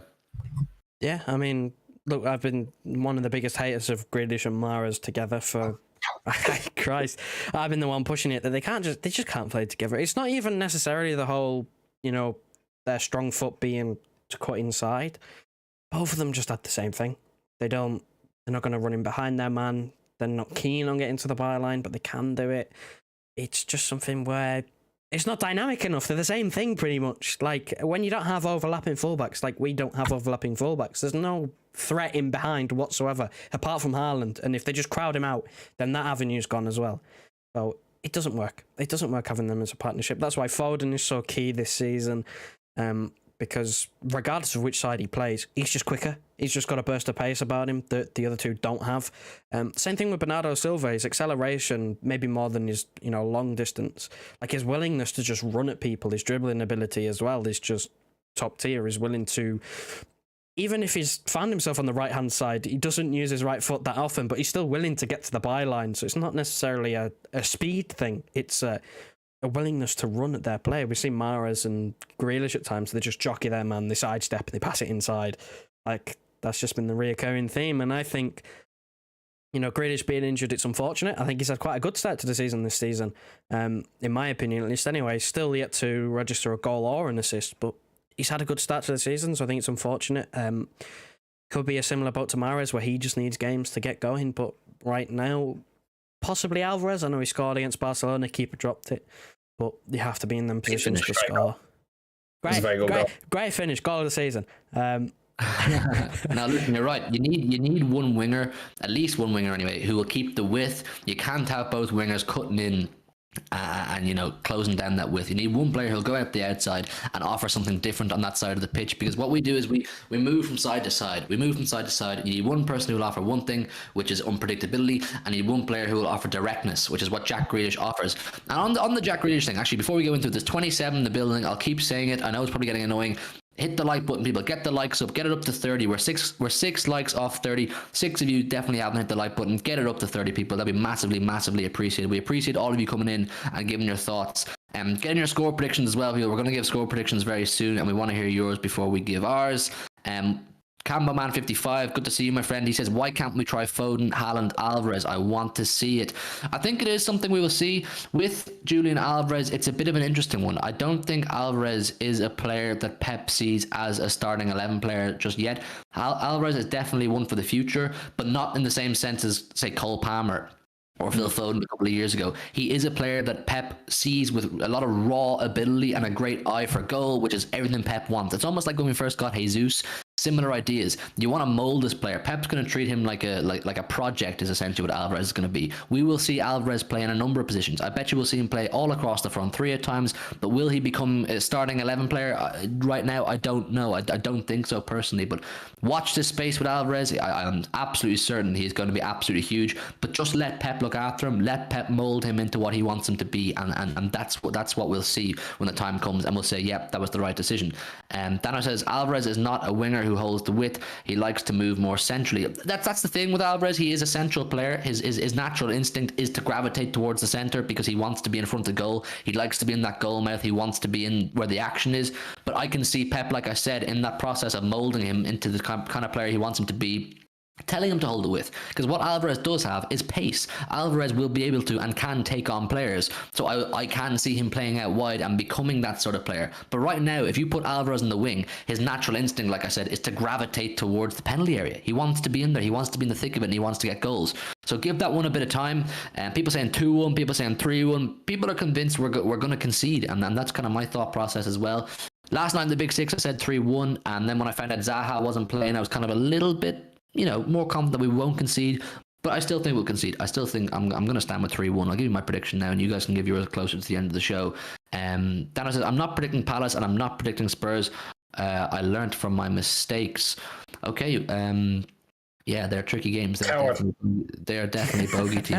Yeah, I mean, look, I've been one of the biggest haters of Grealish and Mahrez together for Christ. I've been the one pushing it that they just can't play together. It's not even necessarily the whole, their strong foot being to cut inside. Both of them just had the same thing. They're not going to run in behind their man. They're not keen on getting to the byline, but they can do it. It's just something where it's not dynamic enough. They're the same thing pretty much. Like when you don't have overlapping fullbacks, like we don't have overlapping fullbacks, there's no threat in behind whatsoever, apart from Haaland. And if they just crowd him out, then that avenue's gone as well. So it doesn't work. It doesn't work having them as a partnership. That's why Foden is so key this season. Because regardless of which side he plays, he's just quicker. He's just got a burst of pace about him that the other two don't have. Same thing with Bernardo Silva. His acceleration, maybe more than his long distance. Like his willingness to just run at people, his dribbling ability as well is just top tier. He's willing to, even if he's found himself on the right hand side, he doesn't use his right foot that often, but he's still willing to get to the byline. So it's not necessarily a speed thing. It's a willingness to run at their play. We've seen Mahrez and Grealish at times, they just jockey their man, they sidestep, they pass it inside. Like, that's just been the reoccurring theme. And I think, Grealish being injured, it's unfortunate. I think he's had quite a good start to the season this season, in my opinion at least anyway. Still yet to register a goal or an assist, but he's had a good start to the season, so I think it's unfortunate. Could be a similar boat to Mahrez, where he just needs games to get going, but right now, possibly Alvarez. I know he scored against Barcelona, keeper dropped it, but you have to be in them positions to score. It's a very good goal. Great finish, goal of the season. Now listen, you're right. You need one winger, at least one winger anyway, who will keep the width. You can't have both wingers cutting in and closing down that width. You need one player who'll go out the outside and offer something different on that side of the pitch, because what we do is we move from side to side. You need one person who will offer one thing, which is unpredictability, and you need one player who will offer directness, which is what Jack Grealish offers. And on the Jack Grealish thing, actually, before we go into it, there's 27 in the building. I'll keep saying it. I know it's probably getting annoying. Hit the like button, people. Get the likes up. Get it up to 30. We're six likes off 30. 6 of you definitely haven't hit the like button. Get it up to 30, people. That'd be massively, massively appreciated. We appreciate all of you coming in and giving your thoughts. Getting your score predictions as well, people. We're going to give score predictions very soon, and we want to hear yours before we give ours. Campbellman 55, good to see you, my friend. He says, why can't we try Foden, Haaland, Alvarez? I want to see it. I think it is something we will see. With Julian Alvarez, it's a bit of an interesting one. I don't think Alvarez is a player that Pep sees as a starting 11 player just yet. Alvarez is definitely one for the future, but not in the same sense as, say, Cole Palmer or Phil Foden a couple of years ago. He is a player that Pep sees with a lot of raw ability and a great eye for goal, which is everything Pep wants. It's almost like when we first got Jesus. Similar ideas. You want to mold this player. Pep's going to treat him like a project, is essentially what Alvarez is going to be. We will see Alvarez play in a number of positions. I bet you we'll see him play all across the front three at times, but will he become a starting 11 player? Right now, I don't know. I don't think so personally, but watch this space with Alvarez. I'm absolutely certain he's going to be absolutely huge, but just let Pep look after him. Let Pep mold him into what he wants him to be, and that's what we'll see when the time comes, and we'll say, yep, that was the right decision. Dano says, Alvarez is not a winger who holds the width. He likes to move more centrally. That's the thing with Alvarez. He is a central player. His natural instinct is to gravitate towards the center because he wants to be in front of goal. He likes to be in that goal mouth. He wants to be in where the action is. But I can see Pep, like I said, in that process of molding him into the kind of player he wants him to be, telling him to hold the width, because what Alvarez does have is pace. Alvarez will be able to and can take on players, so I can see him playing out wide and becoming that sort of player. But right now, if you put Alvarez in the wing, his natural instinct, like I said, is to gravitate towards the penalty area. He wants to be in there, he wants to be in the thick of it, and he wants to get goals. So give that one a bit of time. People saying 2-1, people saying 3-1. People are convinced we're going to concede, and that's kind of my thought process as well. Last night in the Big Six, I said 3-1, and then when I found out Zaha wasn't playing, I was kind of a little bit more confident that we won't concede, but I still think we'll concede. I still think I'm going to stand with 3-1. I'll give you my prediction now, and you guys can give yours closer to the end of the show. Dana says, I'm not predicting Palace, and I'm not predicting Spurs. I learned from my mistakes. Okay, yeah, they're tricky games. They're definitely bogey team.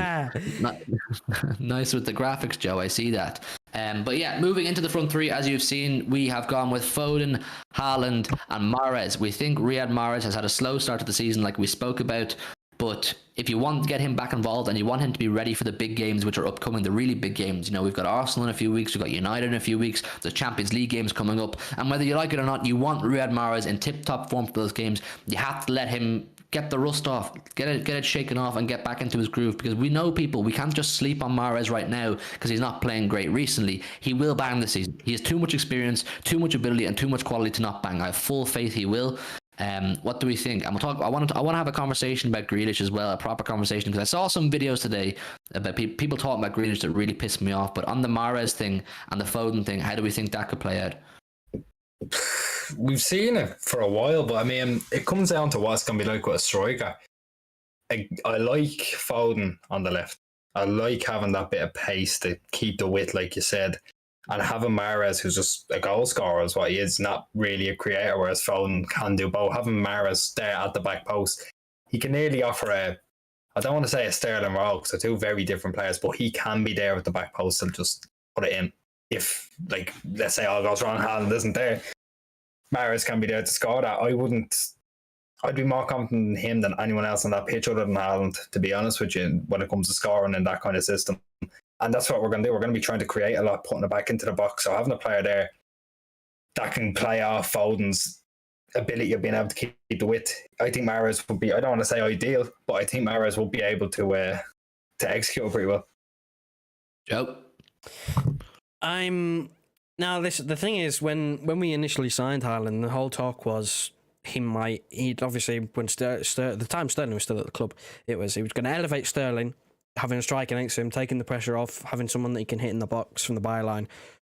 Nice with the graphics, Joe. I see that. But yeah, moving into the front three, as you've seen, we have gone with Foden, Haaland, and Mahrez. We think Riyad Mahrez has had a slow start to the season, like we spoke about. But if you want to get him back involved and you want him to be ready for the big games, which are upcoming, the really big games, we've got Arsenal in a few weeks, we've got United in a few weeks, the Champions League games coming up, and whether you like it or not, you want Riyad Mahrez in tip-top form for those games. You have to let him get the rust off, get it shaken off, and get back into his groove, because we know we can't just sleep on Mahrez right now because he's not playing great recently. He will bang this season. He has too much experience, too much ability, and too much quality to not bang. I have full faith he will. What do we think? I want to have a conversation about Grealish as well, a proper conversation, because I saw some videos today about people talking about Grealish that really pissed me off. But on the Mahrez thing and the Foden thing, how do we think that could play out? We've seen it for a while, but I mean, it comes down to what it's going to be like with a striker. I like Foden on the left. I like having that bit of pace to keep the width, like you said. And having Mahrez, who's just a goal scorer, is what he is, not really a creator, whereas Foden can do both. Having Mahrez there at the back post, he can nearly offer I don't want to say a Sterling role, because they're two very different players, but he can be there at the back post and just put it in. If, like, let's say all goes wrong, Haaland isn't there, Mahrez can be there to score that. I'd be more confident in him than anyone else on that pitch other than Haaland, to be honest with you, when it comes to scoring in that kind of system. And that's what we're going to do. We're going to be trying to create a lot, putting it back into the box. So having a player there that can play off Foden's ability of being able to keep the width, I think Mahrez would be, I don't want to say ideal, but I think Mahrez will be able to execute it pretty well. Joe? Now, the thing is, when we initially signed Haaland, the whole talk was he'd obviously, when the time Sterling was still at the club, he was going to elevate Sterling, having a striker next to him, taking the pressure off, having someone that he can hit in the box from the byline,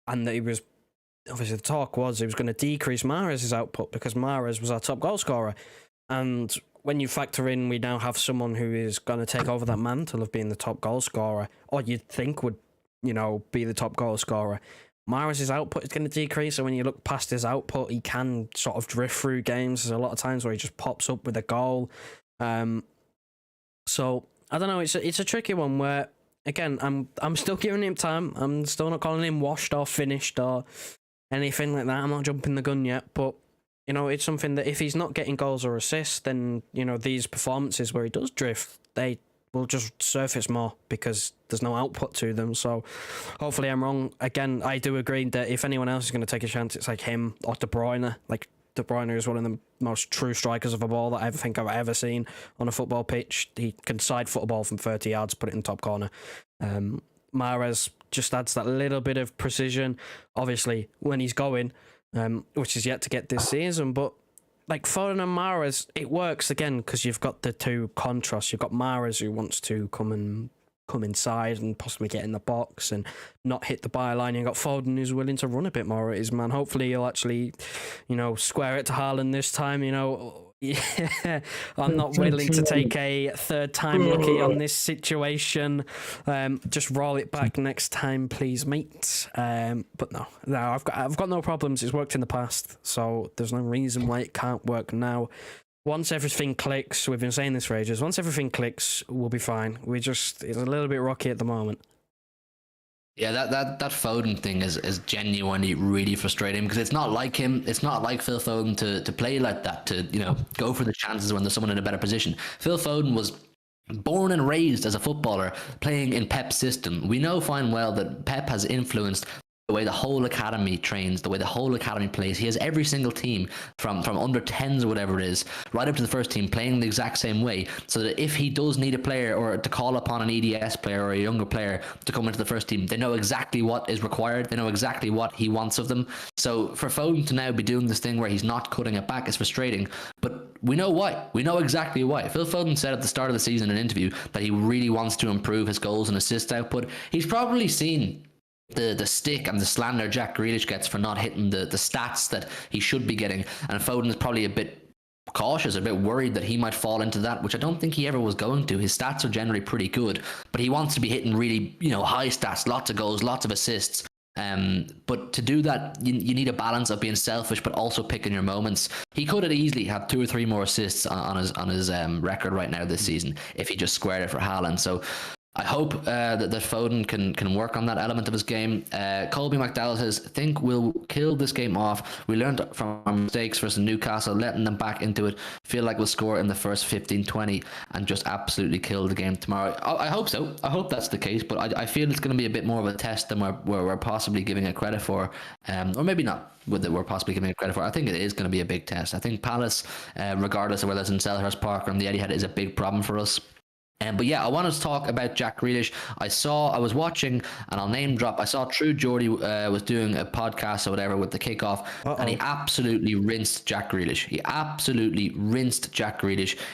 and that he was obviously the talk was he was going to decrease Mahrez's output because Mahrez was our top goal scorer. And when you factor in we now have someone who is going to take over that mantle of being the top goal scorer, or you'd think would, be the top goal scorer, Mahrez's output is going to decrease. And when you look past his output, he can sort of drift through games. There's a lot of times where he just pops up with a goal. So I don't know. It's a tricky one where, again, I'm still giving him time. I'm still not calling him washed or finished or anything like that. I'm not jumping the gun yet, but it's something that if he's not getting goals or assists, then these performances where he does drift, they will just surface more because there's no output to them. So hopefully I'm wrong. Again, I do agree that if anyone else is going to take a chance, it's like him or De Bruyne. Like De Bruyne is one of the most true strikers of a ball that I think I've ever seen on a football pitch. He can side foot a ball from 30 yards, put it in the top corner. Mahrez just adds that little bit of precision, obviously, when he's going, which is yet to get this season. But like Foden and Mahrez, it works again because you've got the two contrasts. You've got Mahrez who wants to come inside and possibly get in the box and not hit the byline. You've got Foden who's willing to run a bit more at his man. Hopefully he'll actually, square it to Haaland this time. Yeah, I'm not willing to take a third time lucky on this situation. Just roll it back next time, please, mate. But no, I've got no problems. It's worked in the past, so there's no reason why it can't work now. Once everything clicks, we've been saying this for ages. Once everything clicks, we'll be fine. It's a little bit rocky at the moment. Yeah, that Foden thing is genuinely really frustrating because it's not like him. It's not like Phil Foden to play like that, to go for the chances when there's someone in a better position. Phil Foden was born and raised as a footballer playing in Pep's system. We know fine well that Pep has influenced the way the whole academy trains, the way the whole academy plays. He has every single team from under 10s or whatever it is, right up to the first team playing the exact same way, so that if he does need a player or to call upon an EDS player or a younger player to come into the first team, they know exactly what is required. They know exactly what he wants of them. So for Foden to now be doing this thing where he's not cutting it back is frustrating, but we know why. We know exactly why. Phil Foden said at the start of the season in an interview that he really wants to improve his goals and assist output. He's probably seen the stick and the slander Jack Grealish gets for not hitting the stats that he should be getting, and Foden is probably a bit cautious, a bit worried that he might fall into that, which I don't think he ever was going to. His stats are generally pretty good, but he wants to be hitting really high stats, lots of goals, lots of assists. But to do that, you need a balance of being selfish but also picking your moments. He could have easily had 2 or 3 more assists on his record right now this season if he just squared it for Haaland. So I hope that Foden can work on that element of his game. Colby McDowell says, think we'll kill this game off. We learned from our mistakes versus Newcastle, letting them back into it. Feel like we'll score in the first 15-20 and just absolutely kill the game tomorrow. I hope so. I hope that's the case, but I feel it's going to be a bit more of a test than we're possibly giving it credit for. Or maybe not that we're possibly giving it credit for. I think it is going to be a big test. I think Palace, regardless of whether it's in Selhurst Park or in the Etihad, is a big problem for us. But yeah, I wanted to talk about Jack Grealish. I was watching, and I'll name drop, I saw True Geordie was doing a podcast or whatever with the kickoff, and he absolutely rinsed Jack Grealish.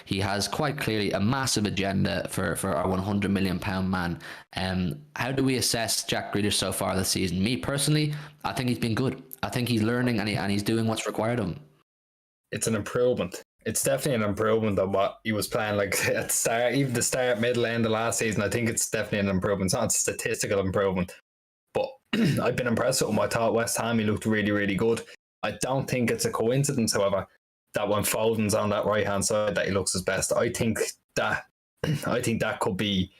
He has quite clearly a massive agenda for our £100 million man. How do we assess Jack Grealish so far this season? Me personally, I think he's been good. I think he's learning and he's doing what's required of him. It's an improvement. It's definitely an improvement on what he was playing like at the start, even the start, middle, end of last season. I think it's definitely an improvement. It's not a statistical improvement, but I've been impressed with him. I thought West Ham, he looked really, really good. I don't think it's a coincidence, however, that when Foden's on that right hand side, that he looks his best. I think that could be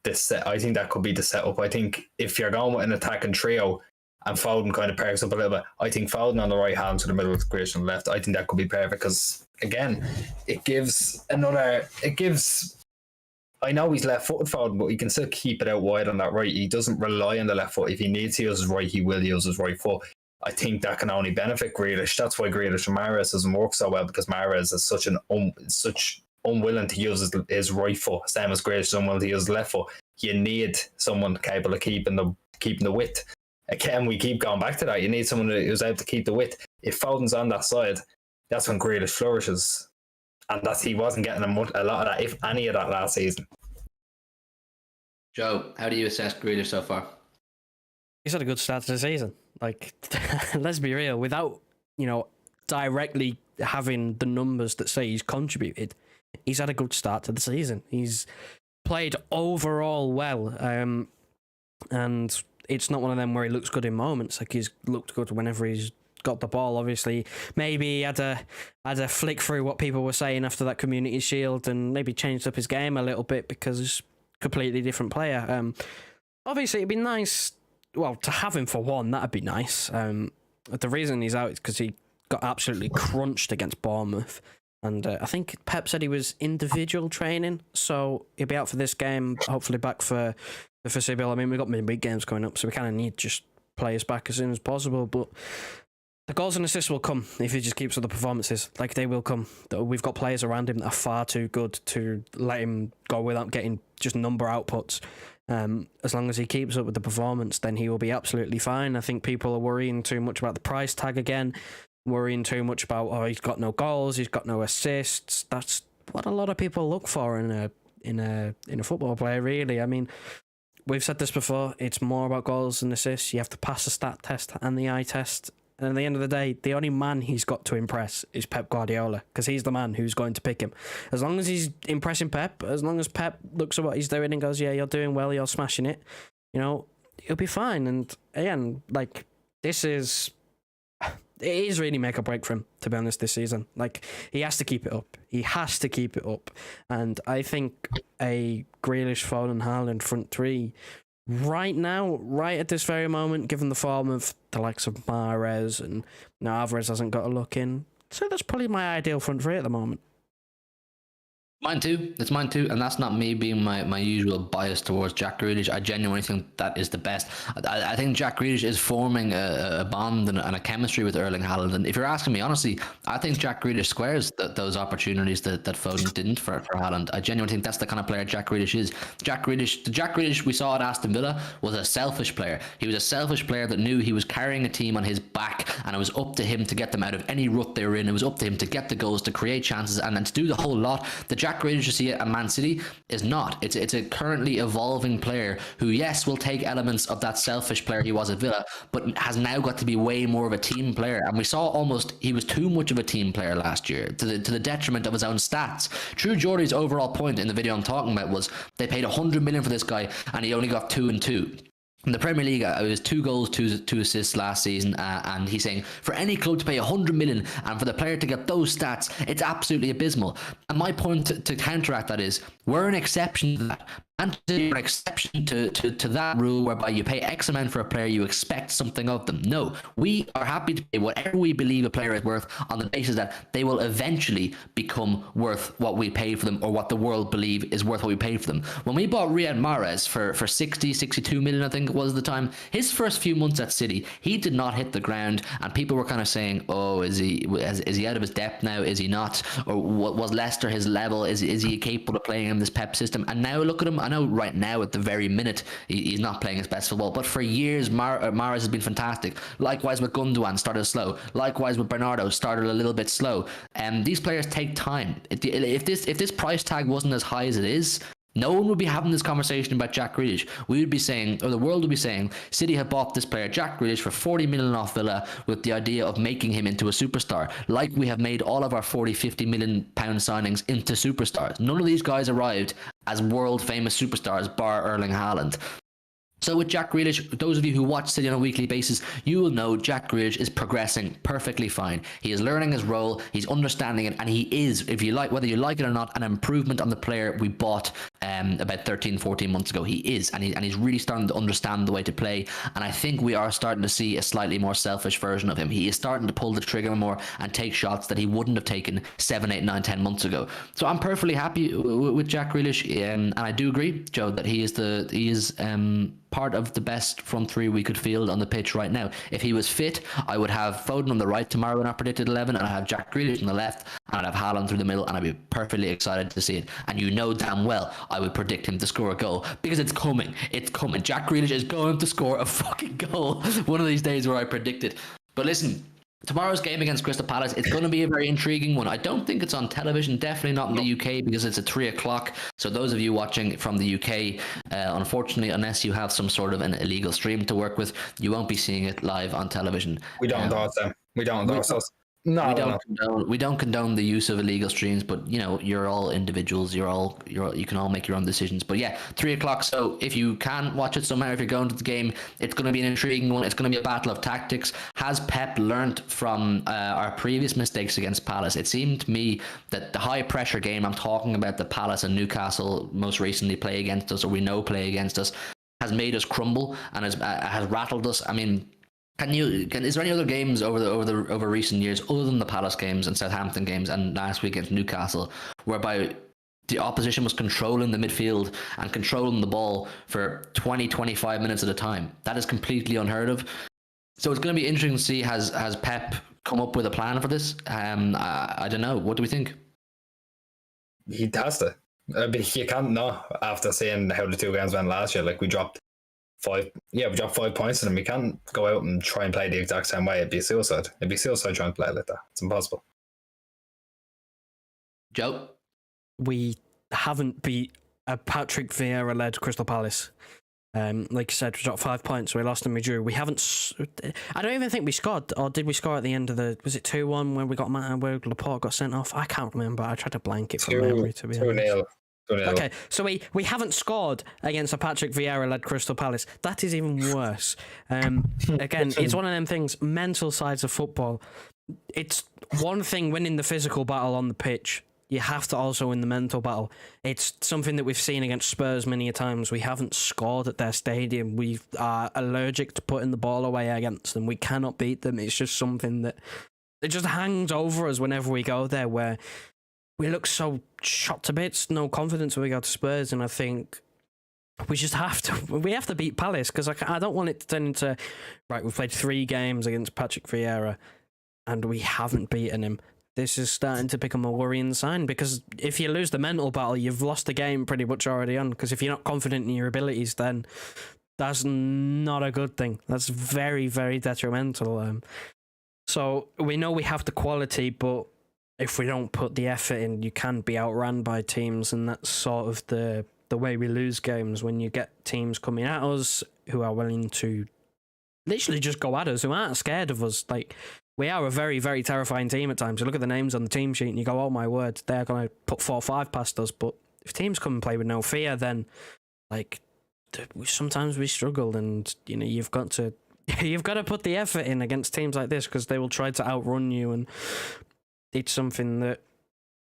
the setup. I think if you're going with an attacking trio and Foden kind of pairs up a little bit, I think Foden on the right hand to the middle with Grealish on the left, I think that could be perfect because, again, I know he's left-footed Foden, but he can still keep it out wide on that right. He doesn't rely on the left foot. If he needs to use his right, he will use his right foot. I think that can only benefit Grealish. That's why Grealish and Mahrez doesn't work so well, because Mahrez is such unwilling to use his right foot, same as Grealish is unwilling to use his left foot. You need someone capable of keeping the width. Again, we keep going back to that. You need someone who's able to keep the width. If Foden's on that side, that's when Grealish flourishes. And he wasn't getting a lot of that, if any of that, last season. Joe, how do you assess Grealish so far? He's had a good start to the season. Like, let's be real. Without, directly having the numbers that say he's contributed, he's had a good start to the season. He's played overall well. And it's not one of them where he looks good in moments. Like, he's looked good whenever he's got the ball. Obviously, maybe he had a flick through what people were saying after that Community Shield and maybe changed up his game a little bit because he's a completely different player. Obviously, it'd be nice, well, to have him for one, that'd be nice. The reason he's out is because he got absolutely crunched against Bournemouth. And I think Pep said he was individual training, so he'll be out for this game, hopefully back for the foreseeable. I mean, we've got big games coming up, so we kind of need just players back as soon as possible. But the goals and assists will come if he just keeps up the performances. Like, they will come. We've got players around him that are far too good to let him go without getting just number outputs. As long as he keeps up with the performance, then he will be absolutely fine. I think people are worrying too much about the price tag again, worrying too much about, he's got no goals, he's got no assists. That's what a lot of people look for in a football player, really. I mean, we've said this before, it's more about goals and assists. You have to pass the stat test and the eye test. And at the end of the day, the only man he's got to impress is Pep Guardiola, because he's the man who's going to pick him. As long as he's impressing Pep, as long as Pep looks at what he's doing and goes, yeah, you're doing well, you're smashing it, he'll be fine. And again, like, it is really make or break for him, to be honest, this season. Like, he has to keep it up. He has to keep it up. And I think a Grealish, Foden, Haaland front three right now, right at this very moment, given the form of the likes of Mahrez and now Alvarez hasn't got a look in, so that's probably my ideal front three at the moment. Mine too. It's mine too, and that's not me being my usual bias towards Jack Grealish. I genuinely think that is the best. I think Jack Grealish is forming a bond and a chemistry with Erling Haaland. And if you're asking me honestly, I think Jack Grealish squares those opportunities that Foden didn't for Haaland. I genuinely think that's the kind of player Jack Grealish is. The Jack Grealish we saw at Aston Villa was a selfish player. He was a selfish player that knew he was carrying a team on his back, and it was up to him to get them out of any rut they were in. It was up to him to get the goals, to create chances, and then to do the whole lot. The Jack Grealish you see at Man City is not. It's a currently evolving player who, yes, will take elements of that selfish player he was at Villa, but has now got to be way more of a team player. And we saw he was too much of a team player last year, to the detriment of his own stats. True Geordie's overall point in the video I'm talking about was they paid 100 million for this guy and he only got 2 and 2. In the Premier League, it was 2 goals, 2 assists last season, and he's saying for any club to pay 100 million and for the player to get those stats, it's absolutely abysmal. And my point to counteract that is, we're an exception to that. And an exception to that rule whereby you pay X amount for a player, you expect something of them. No, we are happy to pay whatever we believe a player is worth on the basis that they will eventually become worth what we pay for them, or what the world believe is worth what we pay for them. When we bought Riyad Mahrez for 62 million, I think it was at the time, his first few months at City, he did not hit the ground, and people were kind of saying, oh, is he out of his depth now? Is he not? Or what was Leicester his level? Is he capable of playing in this Pep system? And now look at him. I know right now at the very minute he's not playing his best football, but for years Mahrez has been fantastic. Likewise with Gundogan, started slow. Likewise with Bernardo, started a little bit slow. And these players take time. If this price tag wasn't as high as it is, no one would be having this conversation about Jack Grealish. We would be saying, or the world would be saying, City have bought this player, Jack Grealish, for 40 million off Villa with the idea of making him into a superstar, like we have made all of our 40-50 million pound signings into superstars. None of these guys arrived as world famous superstars, bar Erling Haaland. So with Jack Grealish, those of you who watch City on a weekly basis, you will know Jack Grealish is progressing perfectly fine. He is learning his role, he's understanding it, and he is, if you like, whether you like it or not, an improvement on the player we bought about 13-14 months ago. He is, and he's really starting to understand the way to play, and I think we are starting to see a slightly more selfish version of him. He is starting to pull the trigger more and take shots that he wouldn't have taken 7, 8, 9, 10 months ago. So I'm perfectly happy with Jack Grealish, and I do agree, Joe, that he is part of the best front three we could field on the pitch right now. If he was fit, I would have Foden on the right tomorrow in our predicted 11, and I'd have Jack Grealish on the left, and I'd have Haaland through the middle, and I'd be perfectly excited to see it. And you know damn well I would predict him to score a goal, because it's coming. It's coming. Jack Grealish is going to score a fucking goal one of these days where I predict it. But listen, tomorrow's game against Crystal Palace, it's going to be a very intriguing one. I don't think it's on television, definitely not in the UK, because it's at 3 o'clock. So those of you watching from the UK, unfortunately, unless you have some sort of an illegal stream to work with, you won't be seeing it live on television. We don't endorse them. We don't endorse us. No, we don't condone the use of illegal streams, but you know, you're all individuals. You can all make your own decisions. But yeah, 3 o'clock. So if you can watch it somewhere, if you're going to the game, it's going to be an intriguing one. It's going to be a battle of tactics. Has Pep learnt from our previous mistakes against Palace? It seemed to me that the high pressure game, I'm talking about the Palace and Newcastle most recently play against us, or we know play against us, has made us crumble and has rattled us. I mean, is there any other games over recent years, other than the Palace games and Southampton games and last week against Newcastle, whereby the opposition was controlling the midfield and controlling the ball for 20-25 minutes at a time? That is completely unheard of. So it's going to be interesting to see, has Pep come up with a plan for this? I don't know. What do we think? He has to. But you can't know after seeing how the two games went last year. Like, we dropped 5 points to them. We can't go out and try and play the exact same way. It'd be suicide. It'd be suicide trying to play like that. It's impossible. Joe? We haven't beat a Patrick Vieira-led Crystal Palace. Like you said, we dropped 5 points. We lost and we drew. We haven't. I don't even think we scored. Or did we score at the end of the? Was it 2-1 when we got where Laporte got sent off? I can't remember. I tried to blank it from memory, to be honest. 2-0. Okay, so we haven't scored against a Patrick Vieira-led Crystal Palace. That is even worse. Again, it's one of them things, mental sides of football. It's one thing winning the physical battle on the pitch. You have to also win the mental battle. It's something that we've seen against Spurs many a times. We haven't scored at their stadium. We are allergic to putting the ball away against them. We cannot beat them. It's just something that it just hangs over us whenever we go there, where we look so shot to bits, no confidence when we go to Spurs, and I think we just have to beat Palace, because I don't want it to turn into, right, we've played 3 games against Patrick Vieira and we haven't beaten him. This is starting to become a worrying sign, because if you lose the mental battle, you've lost the game pretty much already on, because if you're not confident in your abilities, then that's not a good thing. That's very, very detrimental. So we know we have the quality, but if we don't put the effort in, you can be outran by teams, and that's sort of the way we lose games, when you get teams coming at us who are willing to literally just go at us, who aren't scared of us. Like, we are a very, very terrifying team at times. You look at the names on the team sheet and you go, oh my word, they're going to put 4 or 5 past us. But if teams come and play with no fear, then like sometimes we struggle, and you know, you've got to put the effort in against teams like this, because they will try to outrun you, and it's something that,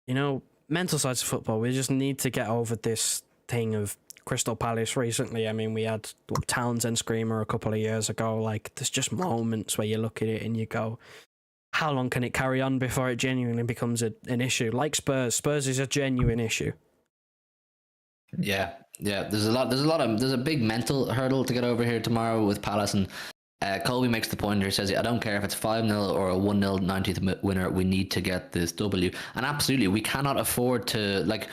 you know, mental sides of football, we just need to get over this thing of Crystal Palace recently. I mean, we had Townsend Screamer a couple of years ago. Like, there's just moments where you look at it and you go, how long can it carry on before it genuinely becomes an issue? Like Spurs. Spurs is a genuine issue. Yeah. There's a big mental hurdle to get over here tomorrow with Palace, and Colby makes the point here. He says, I don't care if it's 5-0 or a 1-0 90th winner, we need to get this W. And absolutely, we cannot afford to, like,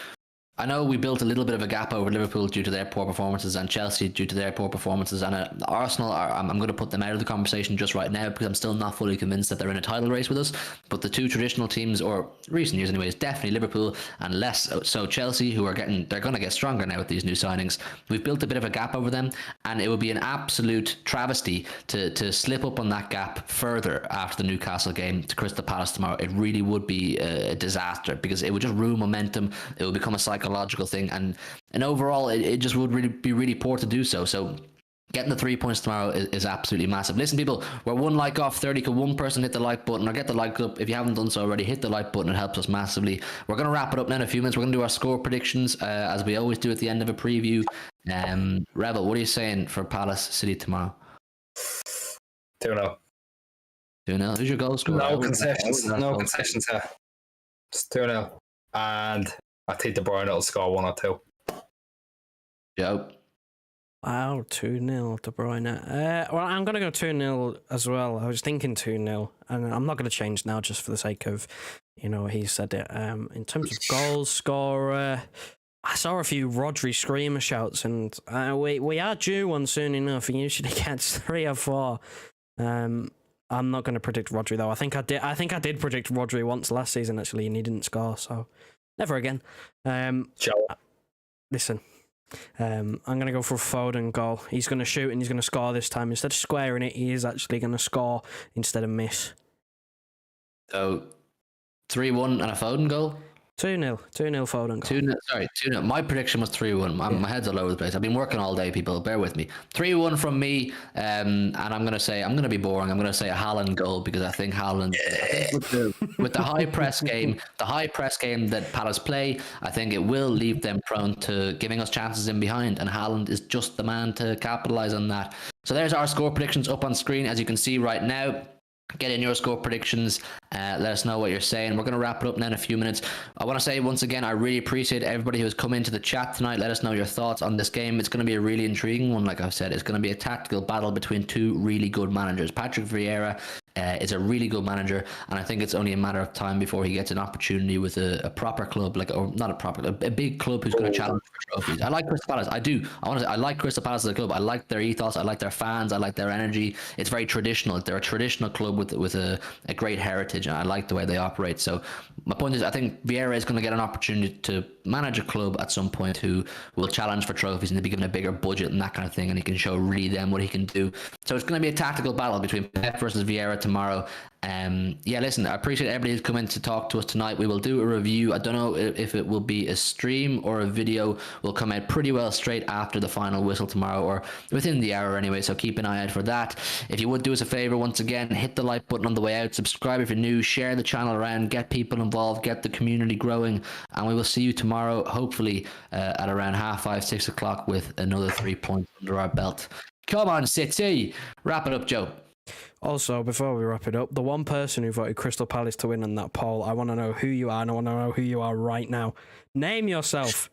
I know we built a little bit of a gap over Liverpool due to their poor performances, and Chelsea due to their poor performances, and Arsenal, I'm going to put them out of the conversation just right now, because I'm still not fully convinced that they're in a title race with us. But the 2 traditional teams, or recent years anyways, definitely Liverpool, and less so Chelsea, who they're going to get stronger now with these new signings. We've built a bit of a gap over them, and it would be an absolute travesty to slip up on that gap further after the Newcastle game to Crystal Palace tomorrow. It really would be a disaster, because it would just ruin momentum. It would become a psychological thing, and overall it just would be really poor to do so. So getting the 3 points tomorrow is absolutely massive. Listen, people, we're 1 like off 30. Could one person hit the like button or get the like up? If you haven't done so already, hit the like button. It helps us massively. We're going to wrap it up now in a few minutes. We're going to do our score predictions as we always do at the end of a preview. Rebel, what are you saying for Palace City tomorrow? 2-0. 2-0. Who's your goal scorer? No concessions here. Just 2-0. And I think De Bruyne will score 1 or 2. Joe. Wow, 2-0 De Bruyne. Well, I'm going to go 2-0 as well. I was thinking 2-0, and I'm not going to change now just for the sake of, you know, he said it. In terms of goals scorer, I saw a few Rodri screamer shouts, and we are due one soon enough. He usually gets 3 or 4. I'm not going to predict Rodri though. I think I did predict Rodri once last season actually, and he didn't score. So never again. Joe. Listen, I'm going to go for a Foden goal. He's going to shoot and he's going to score this time. Instead of squaring it, he is actually going to score instead of miss. So 3-1 and a Foden goal. 2-0 Foden goal. 2-0. My prediction was 3-1. My head's all over the place. I've been working all day, people. Bear with me. 3-1 from me, and I'm gonna be boring. I'm gonna say a Haaland goal because I think Haaland, with the high press game, that Palace play, I think it will leave them prone to giving us chances in behind, and Haaland is just the man to capitalize on that. So there's our score predictions up on screen, as you can see right now. Get in your score predictions. Let us know what you're saying. We're going to wrap it up now in a few minutes. I want to say once again, I really appreciate everybody who has come into the chat tonight. Let us know your thoughts on this game. It's going to be a really intriguing one. Like I've said, it's going to be a tactical battle between two really good managers. Patrick Vieira is a really good manager, and I think it's only a matter of time before he gets an opportunity with a proper club, a big club who's going to challenge for trophies. I like Crystal Palace. I like Crystal Palace as a club. I like their ethos. I like their fans. I like their energy. It's very traditional. They're a traditional club with a great heritage, and I like the way they operate. So my point is, I think Vieira is going to get an opportunity to manage a club at some point who will challenge for trophies and they'll be given a bigger budget and that kind of thing, and he can show really them what he can do. So it's going to be a tactical battle between Pep versus Vieira tomorrow. Listen, I appreciate everybody who's come in to talk to us tonight. We will do a review. I don't know if it will be a stream or a video. Will come out pretty well straight after the final whistle tomorrow, or within the hour anyway, so keep an eye out for that. If you would do us a favor, once again, hit the like button on the way out, subscribe if you're new, share the channel around, get people involved, get the community growing, and we will see you tomorrow, hopefully at around 5:30, 6 o'clock with another 3 points under our belt. Come on, City! Wrap it up, Joe. Also, before we wrap it up, the one person who voted Crystal Palace to win on that poll, I want to know who you are, and I want to know who you are right now. Name yourself.